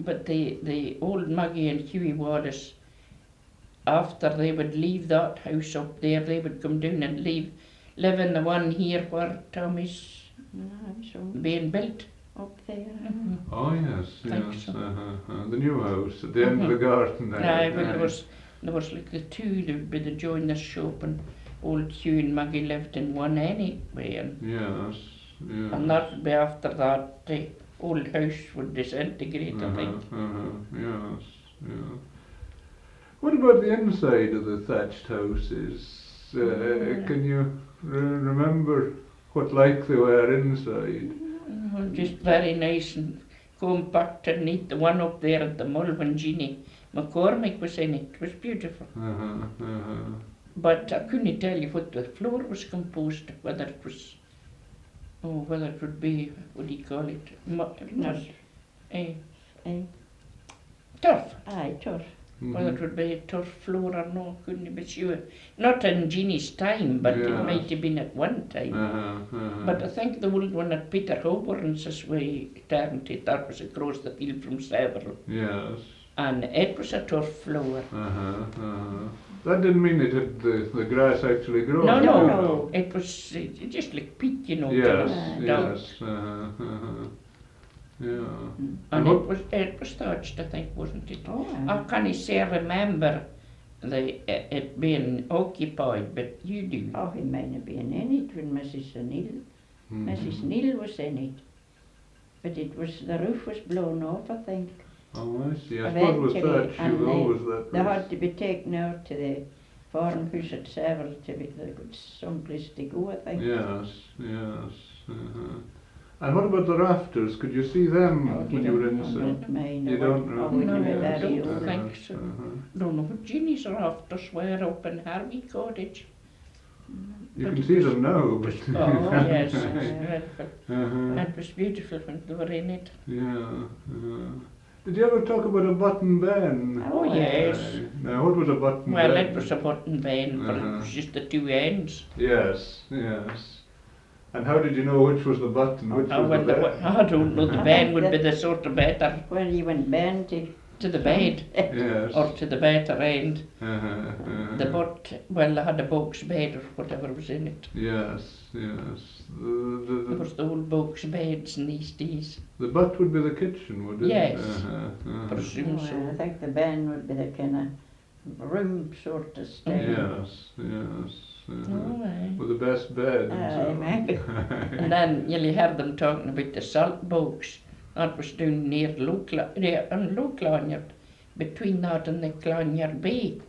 Speaker 3: But the old Maggie and Hughie Wallace, after they would leave that house up there, they would come down and live in the one here where Tommy's being built.
Speaker 2: Up there.
Speaker 1: Oh yes,
Speaker 3: Think
Speaker 1: yes.
Speaker 3: so.
Speaker 1: The new house at the end of the garden there.
Speaker 3: Aye, but there was like the two, there would be the joiner's shop, and old Hugh and Maggie lived in one anyway, and
Speaker 1: Yes, yes.
Speaker 3: that would be after that the old house would disintegrate, I think.
Speaker 1: Yes, yeah. What about the inside of the thatched houses? Can you remember what like they were inside?
Speaker 3: Just very nice and compact and neat. The one up there at the Mull when Jeannie McCormick was in it was beautiful. But I couldn't tell you what the floor was composed of, whether it was, whether it would be, what do you call it? Turf.
Speaker 2: Aye, turf.
Speaker 3: Whether it would be a turf floor or no, couldn't be sure. Not in Jeannie's time, but it might have been at one time. But I think the old one at Peter Hoburn's this way turned it, that was across the field from Several.
Speaker 1: Yes.
Speaker 3: And it was a turf floor.
Speaker 1: That didn't mean it had the grass actually grown.
Speaker 3: No,
Speaker 2: No,
Speaker 3: no,
Speaker 2: no.
Speaker 3: it was just like peat, you know.
Speaker 1: Yes,
Speaker 3: down.
Speaker 1: yes. Yeah.
Speaker 3: And
Speaker 1: what-
Speaker 3: it was thatched, I think, wasn't it?
Speaker 2: Oh,
Speaker 3: I can't say remember it being occupied, but you do.
Speaker 2: oh, he might have been in it when Mrs. Neil.
Speaker 1: Mhm.
Speaker 2: Mrs. Neil was in it. But it was, the roof was blown off, I think.
Speaker 1: Oh, I see. I suppose it was
Speaker 2: Eventually,
Speaker 1: thatch.
Speaker 2: and
Speaker 1: You always that.
Speaker 2: they had to be taken out to the farmhouse at Seville to be, they got someplace to go, I think.
Speaker 1: Yes, yes. And what about the rafters? Could you see them
Speaker 2: Oh,
Speaker 1: when you were inside? You don't
Speaker 2: Oh,
Speaker 1: know?
Speaker 2: we
Speaker 3: No,
Speaker 2: were
Speaker 3: I
Speaker 2: very
Speaker 3: don't
Speaker 2: old.
Speaker 3: think so. Don't know what Jeannie's rafters were up in Harvey Cottage.
Speaker 1: You
Speaker 3: But
Speaker 1: can
Speaker 3: it
Speaker 1: see
Speaker 3: was-
Speaker 1: them now, but
Speaker 3: Oh, yes, it's
Speaker 2: Yeah.
Speaker 3: dreadful.
Speaker 1: Uh-huh.
Speaker 3: It was beautiful when they were in it.
Speaker 1: Yeah. Did you ever talk about a button band?
Speaker 3: Oh, yes.
Speaker 1: Now, what was a button
Speaker 3: Well,
Speaker 1: band?
Speaker 3: it was a button band, but it was just the two ends.
Speaker 1: Yes, yes. And how did you know which was the button, which
Speaker 3: Oh,
Speaker 1: was
Speaker 3: well,
Speaker 1: the band?
Speaker 3: I don't know, the band would be the sort of better
Speaker 2: Well, you went band
Speaker 3: to the bed,
Speaker 1: Yes.
Speaker 3: or to the better end. The
Speaker 1: Uh-huh.
Speaker 3: butt, well, I had a box bed or whatever was in it.
Speaker 1: Yes, yes.
Speaker 3: There was the old box beds in these days.
Speaker 1: The butt would be the kitchen, would it?
Speaker 3: Yes.
Speaker 1: Uh-huh.
Speaker 3: Presume
Speaker 2: I
Speaker 3: so.
Speaker 2: think the band would be the kind of room sort of style.
Speaker 1: Yes, yes.
Speaker 3: Oh, aye.
Speaker 1: With the best bed and
Speaker 2: Aye,
Speaker 1: so
Speaker 2: maybe.
Speaker 3: And then you'll hear them talking about the salt box. That was down near Low Clonyard, between that and the Clonyard Bay,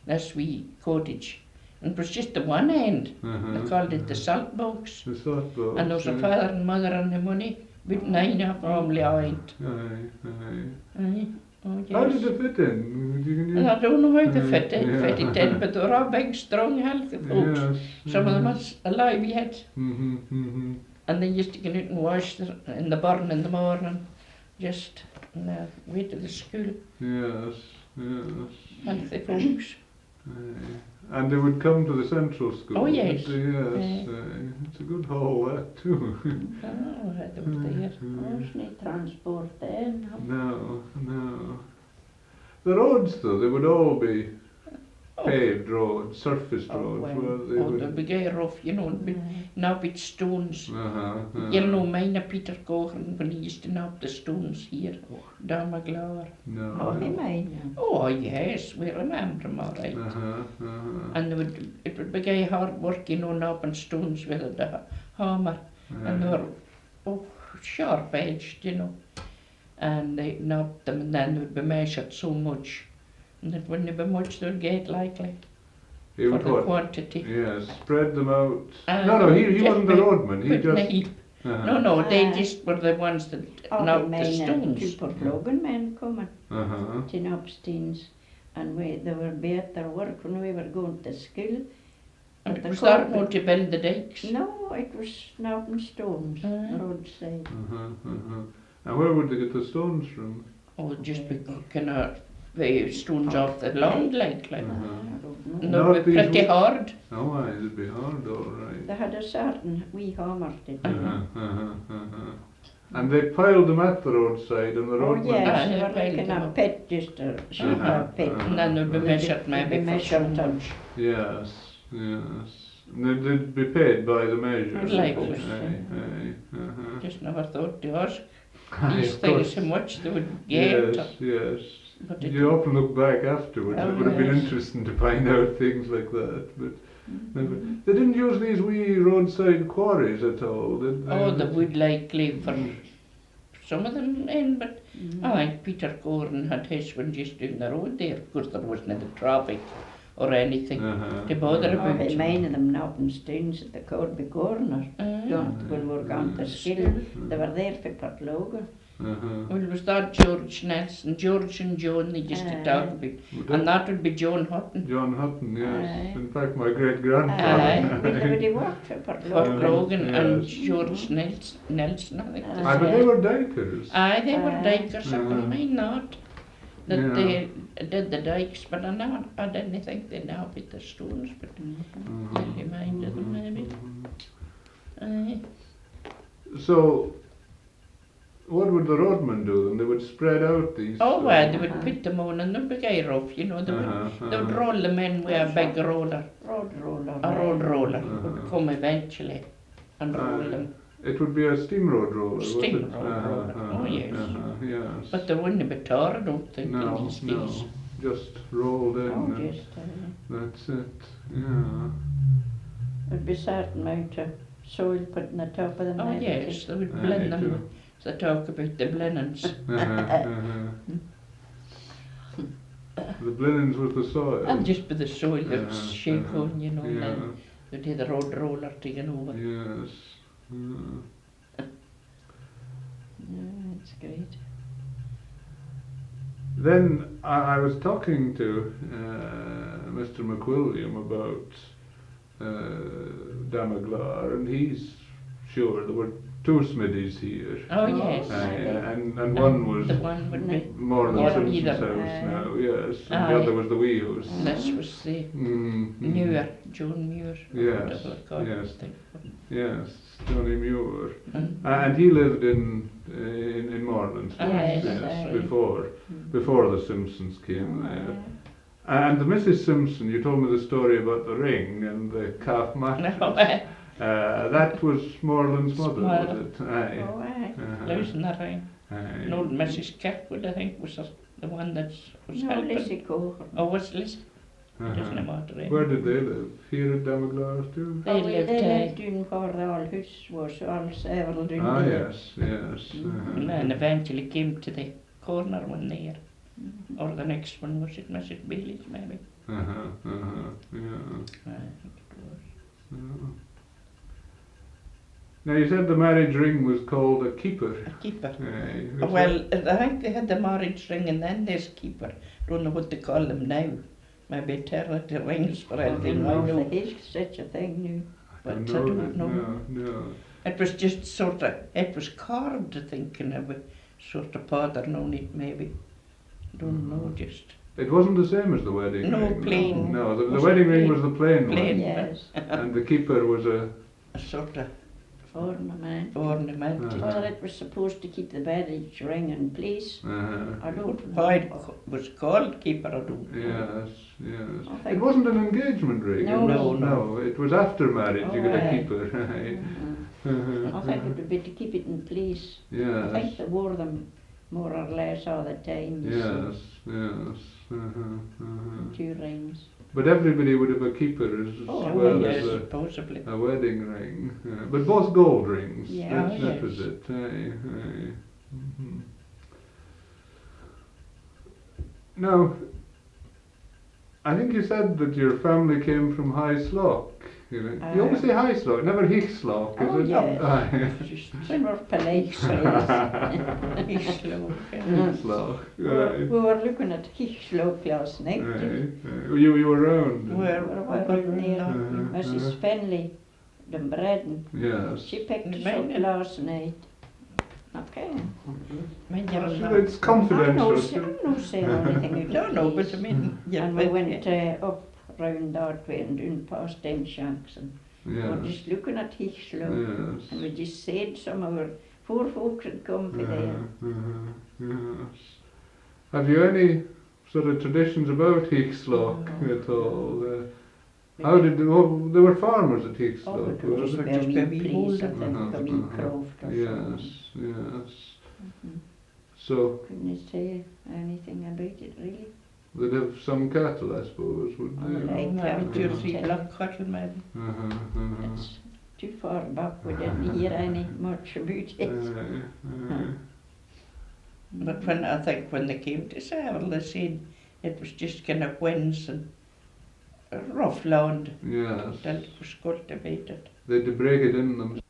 Speaker 3: this wee cottage. And it was just the one end. They called it the salt box.
Speaker 1: The salt box.
Speaker 3: And there was a
Speaker 1: yeah.
Speaker 3: father and mother and the money, but 9 of family ain't.
Speaker 1: Aye, aye.
Speaker 3: Aye. Oh,
Speaker 1: How
Speaker 3: yes.
Speaker 1: did it fit in?
Speaker 3: And I don't know how they fit it,
Speaker 1: Yeah.
Speaker 3: fit it in, but they were all big, strong, healthy folks.
Speaker 1: Yes.
Speaker 3: Some of them was alive yet.
Speaker 1: Mm-hmm, mm-hmm.
Speaker 3: And they used to get out and wash in the barn in the morning, just way to the school.
Speaker 1: Yes, yes.
Speaker 3: Healthy folks.
Speaker 1: Aye. And they would come to the central school.
Speaker 3: Oh, yes.
Speaker 1: Yes. It's a good hall, that too.
Speaker 3: Oh, they were there.
Speaker 2: There's no transport then.
Speaker 1: No, no. The roads, though, they would all be paved roads, surfaced
Speaker 2: Oh,
Speaker 1: roads.
Speaker 2: well.
Speaker 1: Where they
Speaker 3: Oh,
Speaker 1: would.
Speaker 3: the big rough, you know, knob it stones.
Speaker 1: Uh-huh,
Speaker 3: You know, mine of Peter Cohen when he used to knob the stones here, down McGlaw.
Speaker 1: No.
Speaker 2: Oh, he might.
Speaker 3: Oh, yes, we remember them all right. And it would be gay hard work, you know, knobbing stones with the hammer. And they were sharp edged, you know. And they knobbed them and then they would be measured so much. And it wouldn't be much they would get likely
Speaker 1: He
Speaker 3: for
Speaker 1: would
Speaker 3: the
Speaker 1: what?
Speaker 3: quantity.
Speaker 1: Yes, spread them out.
Speaker 3: And
Speaker 1: No, he
Speaker 3: just
Speaker 1: wasn't the
Speaker 3: put-
Speaker 1: roadman. He
Speaker 3: put in a
Speaker 1: just.
Speaker 3: heap.
Speaker 1: Uh-huh.
Speaker 3: No, they
Speaker 2: Ah.
Speaker 3: just were the ones that
Speaker 2: Oh,
Speaker 3: knocked the
Speaker 2: men and two
Speaker 3: stones.
Speaker 2: Port Logan men coming
Speaker 1: Uh-huh.
Speaker 2: to knob stones. And they were better work when we were going to school.
Speaker 3: And
Speaker 2: But
Speaker 3: it
Speaker 2: the
Speaker 3: was that
Speaker 2: carpet-
Speaker 3: one to build the dikes.
Speaker 2: No, it was knobbing stones,
Speaker 3: Ah.
Speaker 2: roadside.
Speaker 1: Uh-huh. Uh-huh. And where would they get the stones from?
Speaker 3: Oh, just be kind of stones off the land, like.
Speaker 2: I
Speaker 1: Uh-huh.
Speaker 2: don't
Speaker 3: And
Speaker 2: know.
Speaker 3: they'd
Speaker 1: Not
Speaker 3: be
Speaker 1: these
Speaker 3: pretty
Speaker 1: wo-
Speaker 3: hard.
Speaker 1: Oh, aye, it'd be hard, all right.
Speaker 2: They had a certain wee hammer, did they?
Speaker 1: Uh-huh, uh-huh, uh-huh. And they piled them at the roadside, and the
Speaker 2: Oh
Speaker 1: roadman.
Speaker 2: yes,
Speaker 3: Ah,
Speaker 2: they
Speaker 3: they
Speaker 2: were like
Speaker 3: piled
Speaker 2: in
Speaker 3: them
Speaker 2: a
Speaker 3: up.
Speaker 2: pit, just a sheep
Speaker 1: Uh-huh,
Speaker 2: pit.
Speaker 1: uh-huh.
Speaker 3: And then they'd be
Speaker 1: They'd
Speaker 3: measured
Speaker 2: be
Speaker 3: maybe for so
Speaker 2: measured up.
Speaker 3: much.
Speaker 1: Yes, yes. And they'd be paid by the measure.
Speaker 3: Likely.
Speaker 1: Aye, uh-huh.
Speaker 3: Just never thought to ask
Speaker 1: Aye,
Speaker 3: these
Speaker 1: of
Speaker 3: things
Speaker 1: course.
Speaker 3: how much they would get.
Speaker 1: Yes, yes.
Speaker 3: But it,
Speaker 1: You often look back afterwards.
Speaker 3: Oh,
Speaker 1: It would have been
Speaker 3: yes.
Speaker 1: interesting to find out things like that. But they didn't use these wee roadside quarries at all, did they?
Speaker 3: oh, they would likely for some of them in, but I think Peter Gordon had his one just down the road there. Of course, there wasn't any traffic or anything
Speaker 1: Uh-huh.
Speaker 3: to bother
Speaker 2: Oh,
Speaker 3: about.
Speaker 2: they mine of them knobbing stones at the Corby Corner. When we were going to school, they were there for Port Logan.
Speaker 1: Uh-huh.
Speaker 3: Well, it was that George Nelson, George and John they used to talk about. And that would be John Hutton.
Speaker 1: John Hutton, yes.
Speaker 2: Aye.
Speaker 1: In fact, my
Speaker 2: Aye,
Speaker 1: great-grandfather.
Speaker 2: but they worked for Port
Speaker 3: Port
Speaker 2: Logan.
Speaker 3: Logan and
Speaker 1: Yes.
Speaker 3: George Nelson, I think.
Speaker 2: Aye.
Speaker 3: they
Speaker 1: Aye, but
Speaker 3: said.
Speaker 1: they were dikers.
Speaker 3: Aye, they were
Speaker 2: Aye.
Speaker 3: dikers, I can mean that. That
Speaker 1: Yeah.
Speaker 3: they did the dikes, but I didn't think they now with the stones, but never mind them maybe. Aye.
Speaker 1: So, what would the roadmen do them? They would spread out these.
Speaker 3: Oh, well, they would put them on and they'd be gay rough, you know. They would roll them in with a big roller.
Speaker 2: Road roller.
Speaker 3: A road roller would come eventually and roll them.
Speaker 1: It would be a steam road roller,
Speaker 3: Steam
Speaker 1: would it?
Speaker 3: road roller, oh yes.
Speaker 1: Yes.
Speaker 3: But they wouldn't be tar, I don't think, in
Speaker 1: No,
Speaker 3: these
Speaker 1: no,
Speaker 3: days.
Speaker 1: just rolled in.
Speaker 2: Oh,
Speaker 1: and
Speaker 2: just
Speaker 1: that's it. Yeah.
Speaker 2: it'd be certain amount of soil put in the top of them.
Speaker 3: Oh yes, they would blend them. They talk about the blendings.
Speaker 1: The blinens was the soil.
Speaker 3: And just with the soil that was
Speaker 1: Yeah,
Speaker 3: shake on, you know, and
Speaker 1: yeah.
Speaker 3: then they'd have the road roller taken over.
Speaker 1: Yes.
Speaker 2: Yeah, it's great.
Speaker 1: Then I was talking to Mr. McWilliam about Damaglar, and he's sure there were two Smithies here.
Speaker 3: Oh yes.
Speaker 1: And one was
Speaker 3: The one would be,
Speaker 1: more than
Speaker 3: Yeah,
Speaker 1: Simpson's
Speaker 3: either.
Speaker 1: house now, yes. And
Speaker 3: Aye.
Speaker 1: the other was the wee house.
Speaker 3: this was the
Speaker 1: Mm-hmm.
Speaker 3: Muir, John Muir.
Speaker 1: Yes,
Speaker 3: whatever they call it,
Speaker 1: yes.
Speaker 3: I think.
Speaker 1: Yes, Johnny Muir.
Speaker 3: Mm.
Speaker 1: And he lived in Moreland
Speaker 3: Yes,
Speaker 2: aye.
Speaker 1: before the Simpsons came there. And the Mrs. Simpson, you told me the story about the ring and the calf mattress.
Speaker 3: No,
Speaker 1: That was Moreland's mother, was
Speaker 3: Mother.
Speaker 1: it? Aye.
Speaker 2: Oh, aye.
Speaker 3: losing the ring.
Speaker 1: Aye.
Speaker 3: And old Mrs. Kirkwood, I think, was the one that was
Speaker 2: No,
Speaker 3: helping.
Speaker 2: Lizzie Coker.
Speaker 3: Oh, was Liz?
Speaker 1: Uh-huh.
Speaker 3: Doesn't matter. Eh?
Speaker 1: Where did they live? Here at Damaglar too?
Speaker 3: They lived,
Speaker 2: in where the old house was, all several down
Speaker 1: Ah,
Speaker 2: there.
Speaker 1: yes, yes.
Speaker 3: and then eventually came to the corner one there. Or the next one, was it Mrs. Bailey's maybe?
Speaker 1: Yeah.
Speaker 3: I think it was.
Speaker 1: Yeah. Now you said the marriage ring was called a keeper.
Speaker 3: A keeper.
Speaker 1: Aye.
Speaker 3: Well, I think they had the marriage ring and then there's keeper. Don't know what they call them now. Maybe eternity rings for anything I know.
Speaker 2: There is such a thing now.
Speaker 3: But I
Speaker 1: that.
Speaker 3: don't know.
Speaker 1: No.
Speaker 3: It was just sort of, it was carved, I think, and it was sort of pattern on it maybe. Don't know, just
Speaker 1: It wasn't the same as the wedding
Speaker 3: No,
Speaker 1: ring.
Speaker 3: plain.
Speaker 1: No, the
Speaker 3: Was
Speaker 1: wedding
Speaker 3: it
Speaker 1: ring
Speaker 3: plain?
Speaker 1: was the plain
Speaker 3: Plain.
Speaker 1: one.
Speaker 2: Yes,
Speaker 1: And the keeper was a...
Speaker 3: sort of
Speaker 2: ornament.
Speaker 3: ornamental.
Speaker 2: Whether it was supposed to keep the marriage ring in place, I don't
Speaker 3: Why
Speaker 2: know.
Speaker 3: it was called keeper, I don't know.
Speaker 1: Yes.
Speaker 2: I think-
Speaker 1: It wasn't an engagement ring.
Speaker 2: No.
Speaker 3: No.
Speaker 1: It was after marriage you got a
Speaker 2: Aye.
Speaker 1: keeper. Aye.
Speaker 2: I think it would be to keep it in place. I
Speaker 1: Yes.
Speaker 2: think they wore them more or less all the time. you see,
Speaker 1: Yes.
Speaker 2: two rings.
Speaker 1: But everybody would have a keeper as
Speaker 2: Oh,
Speaker 1: well
Speaker 3: yes,
Speaker 1: as
Speaker 3: possibly.
Speaker 1: a wedding ring. But both gold rings.
Speaker 2: Yeah.
Speaker 1: That
Speaker 3: Yes.
Speaker 1: was it. Aye. Mhm. Now, I think you said that your family came from High Slough. You always say High Slough, never Heath Slough, is
Speaker 2: Oh,
Speaker 1: it?
Speaker 2: yes.
Speaker 1: Aye.
Speaker 2: Just more polite phrase.
Speaker 3: He's slow.
Speaker 1: Heath Slough.
Speaker 2: We
Speaker 1: Aye.
Speaker 2: were looking at Heathslope last night.
Speaker 1: Aye. You were around.
Speaker 3: Where
Speaker 2: Over near
Speaker 1: Uh-huh.
Speaker 2: Mrs. Finley, Dumbraden.
Speaker 1: Yes.
Speaker 2: She picked us
Speaker 3: Mine.
Speaker 2: up last night. Okay.
Speaker 1: It's confidential.
Speaker 2: I'm not saying anything
Speaker 3: No,
Speaker 2: about
Speaker 3: no,
Speaker 2: this.
Speaker 3: but I mean, yeah,
Speaker 2: And we
Speaker 3: but-
Speaker 2: went up round that way and down past them shanks and we were
Speaker 1: Yes.
Speaker 2: just looking at Heathslope
Speaker 1: Yes.
Speaker 2: and we just said some of our poor folks had come for there.
Speaker 1: Yes. Have you any sort of traditions about Heathslough
Speaker 2: No.
Speaker 1: at all? How did they, there were farmers at
Speaker 2: Oh,
Speaker 1: Heathslough,
Speaker 2: it was
Speaker 1: was
Speaker 2: a
Speaker 1: it?
Speaker 3: Just
Speaker 2: very
Speaker 3: very
Speaker 2: place, I
Speaker 3: old.
Speaker 2: think,
Speaker 1: Uh-huh,
Speaker 2: a wee
Speaker 1: uh-huh.
Speaker 2: croft or
Speaker 1: Yes, yes.
Speaker 2: something.
Speaker 1: So
Speaker 2: Couldn't say anything about it really.
Speaker 1: they'd have some cattle, I suppose, would
Speaker 2: Oh,
Speaker 1: they?
Speaker 2: right.
Speaker 3: Maybe 2 or 3 black cattle maybe.
Speaker 2: It's too far back, we didn't hear any much about it.
Speaker 3: But when I think when they came to Seville, they said it was just kind of winds and rough land
Speaker 1: Yes.
Speaker 3: till it was cultivated.
Speaker 1: They'd break it in them.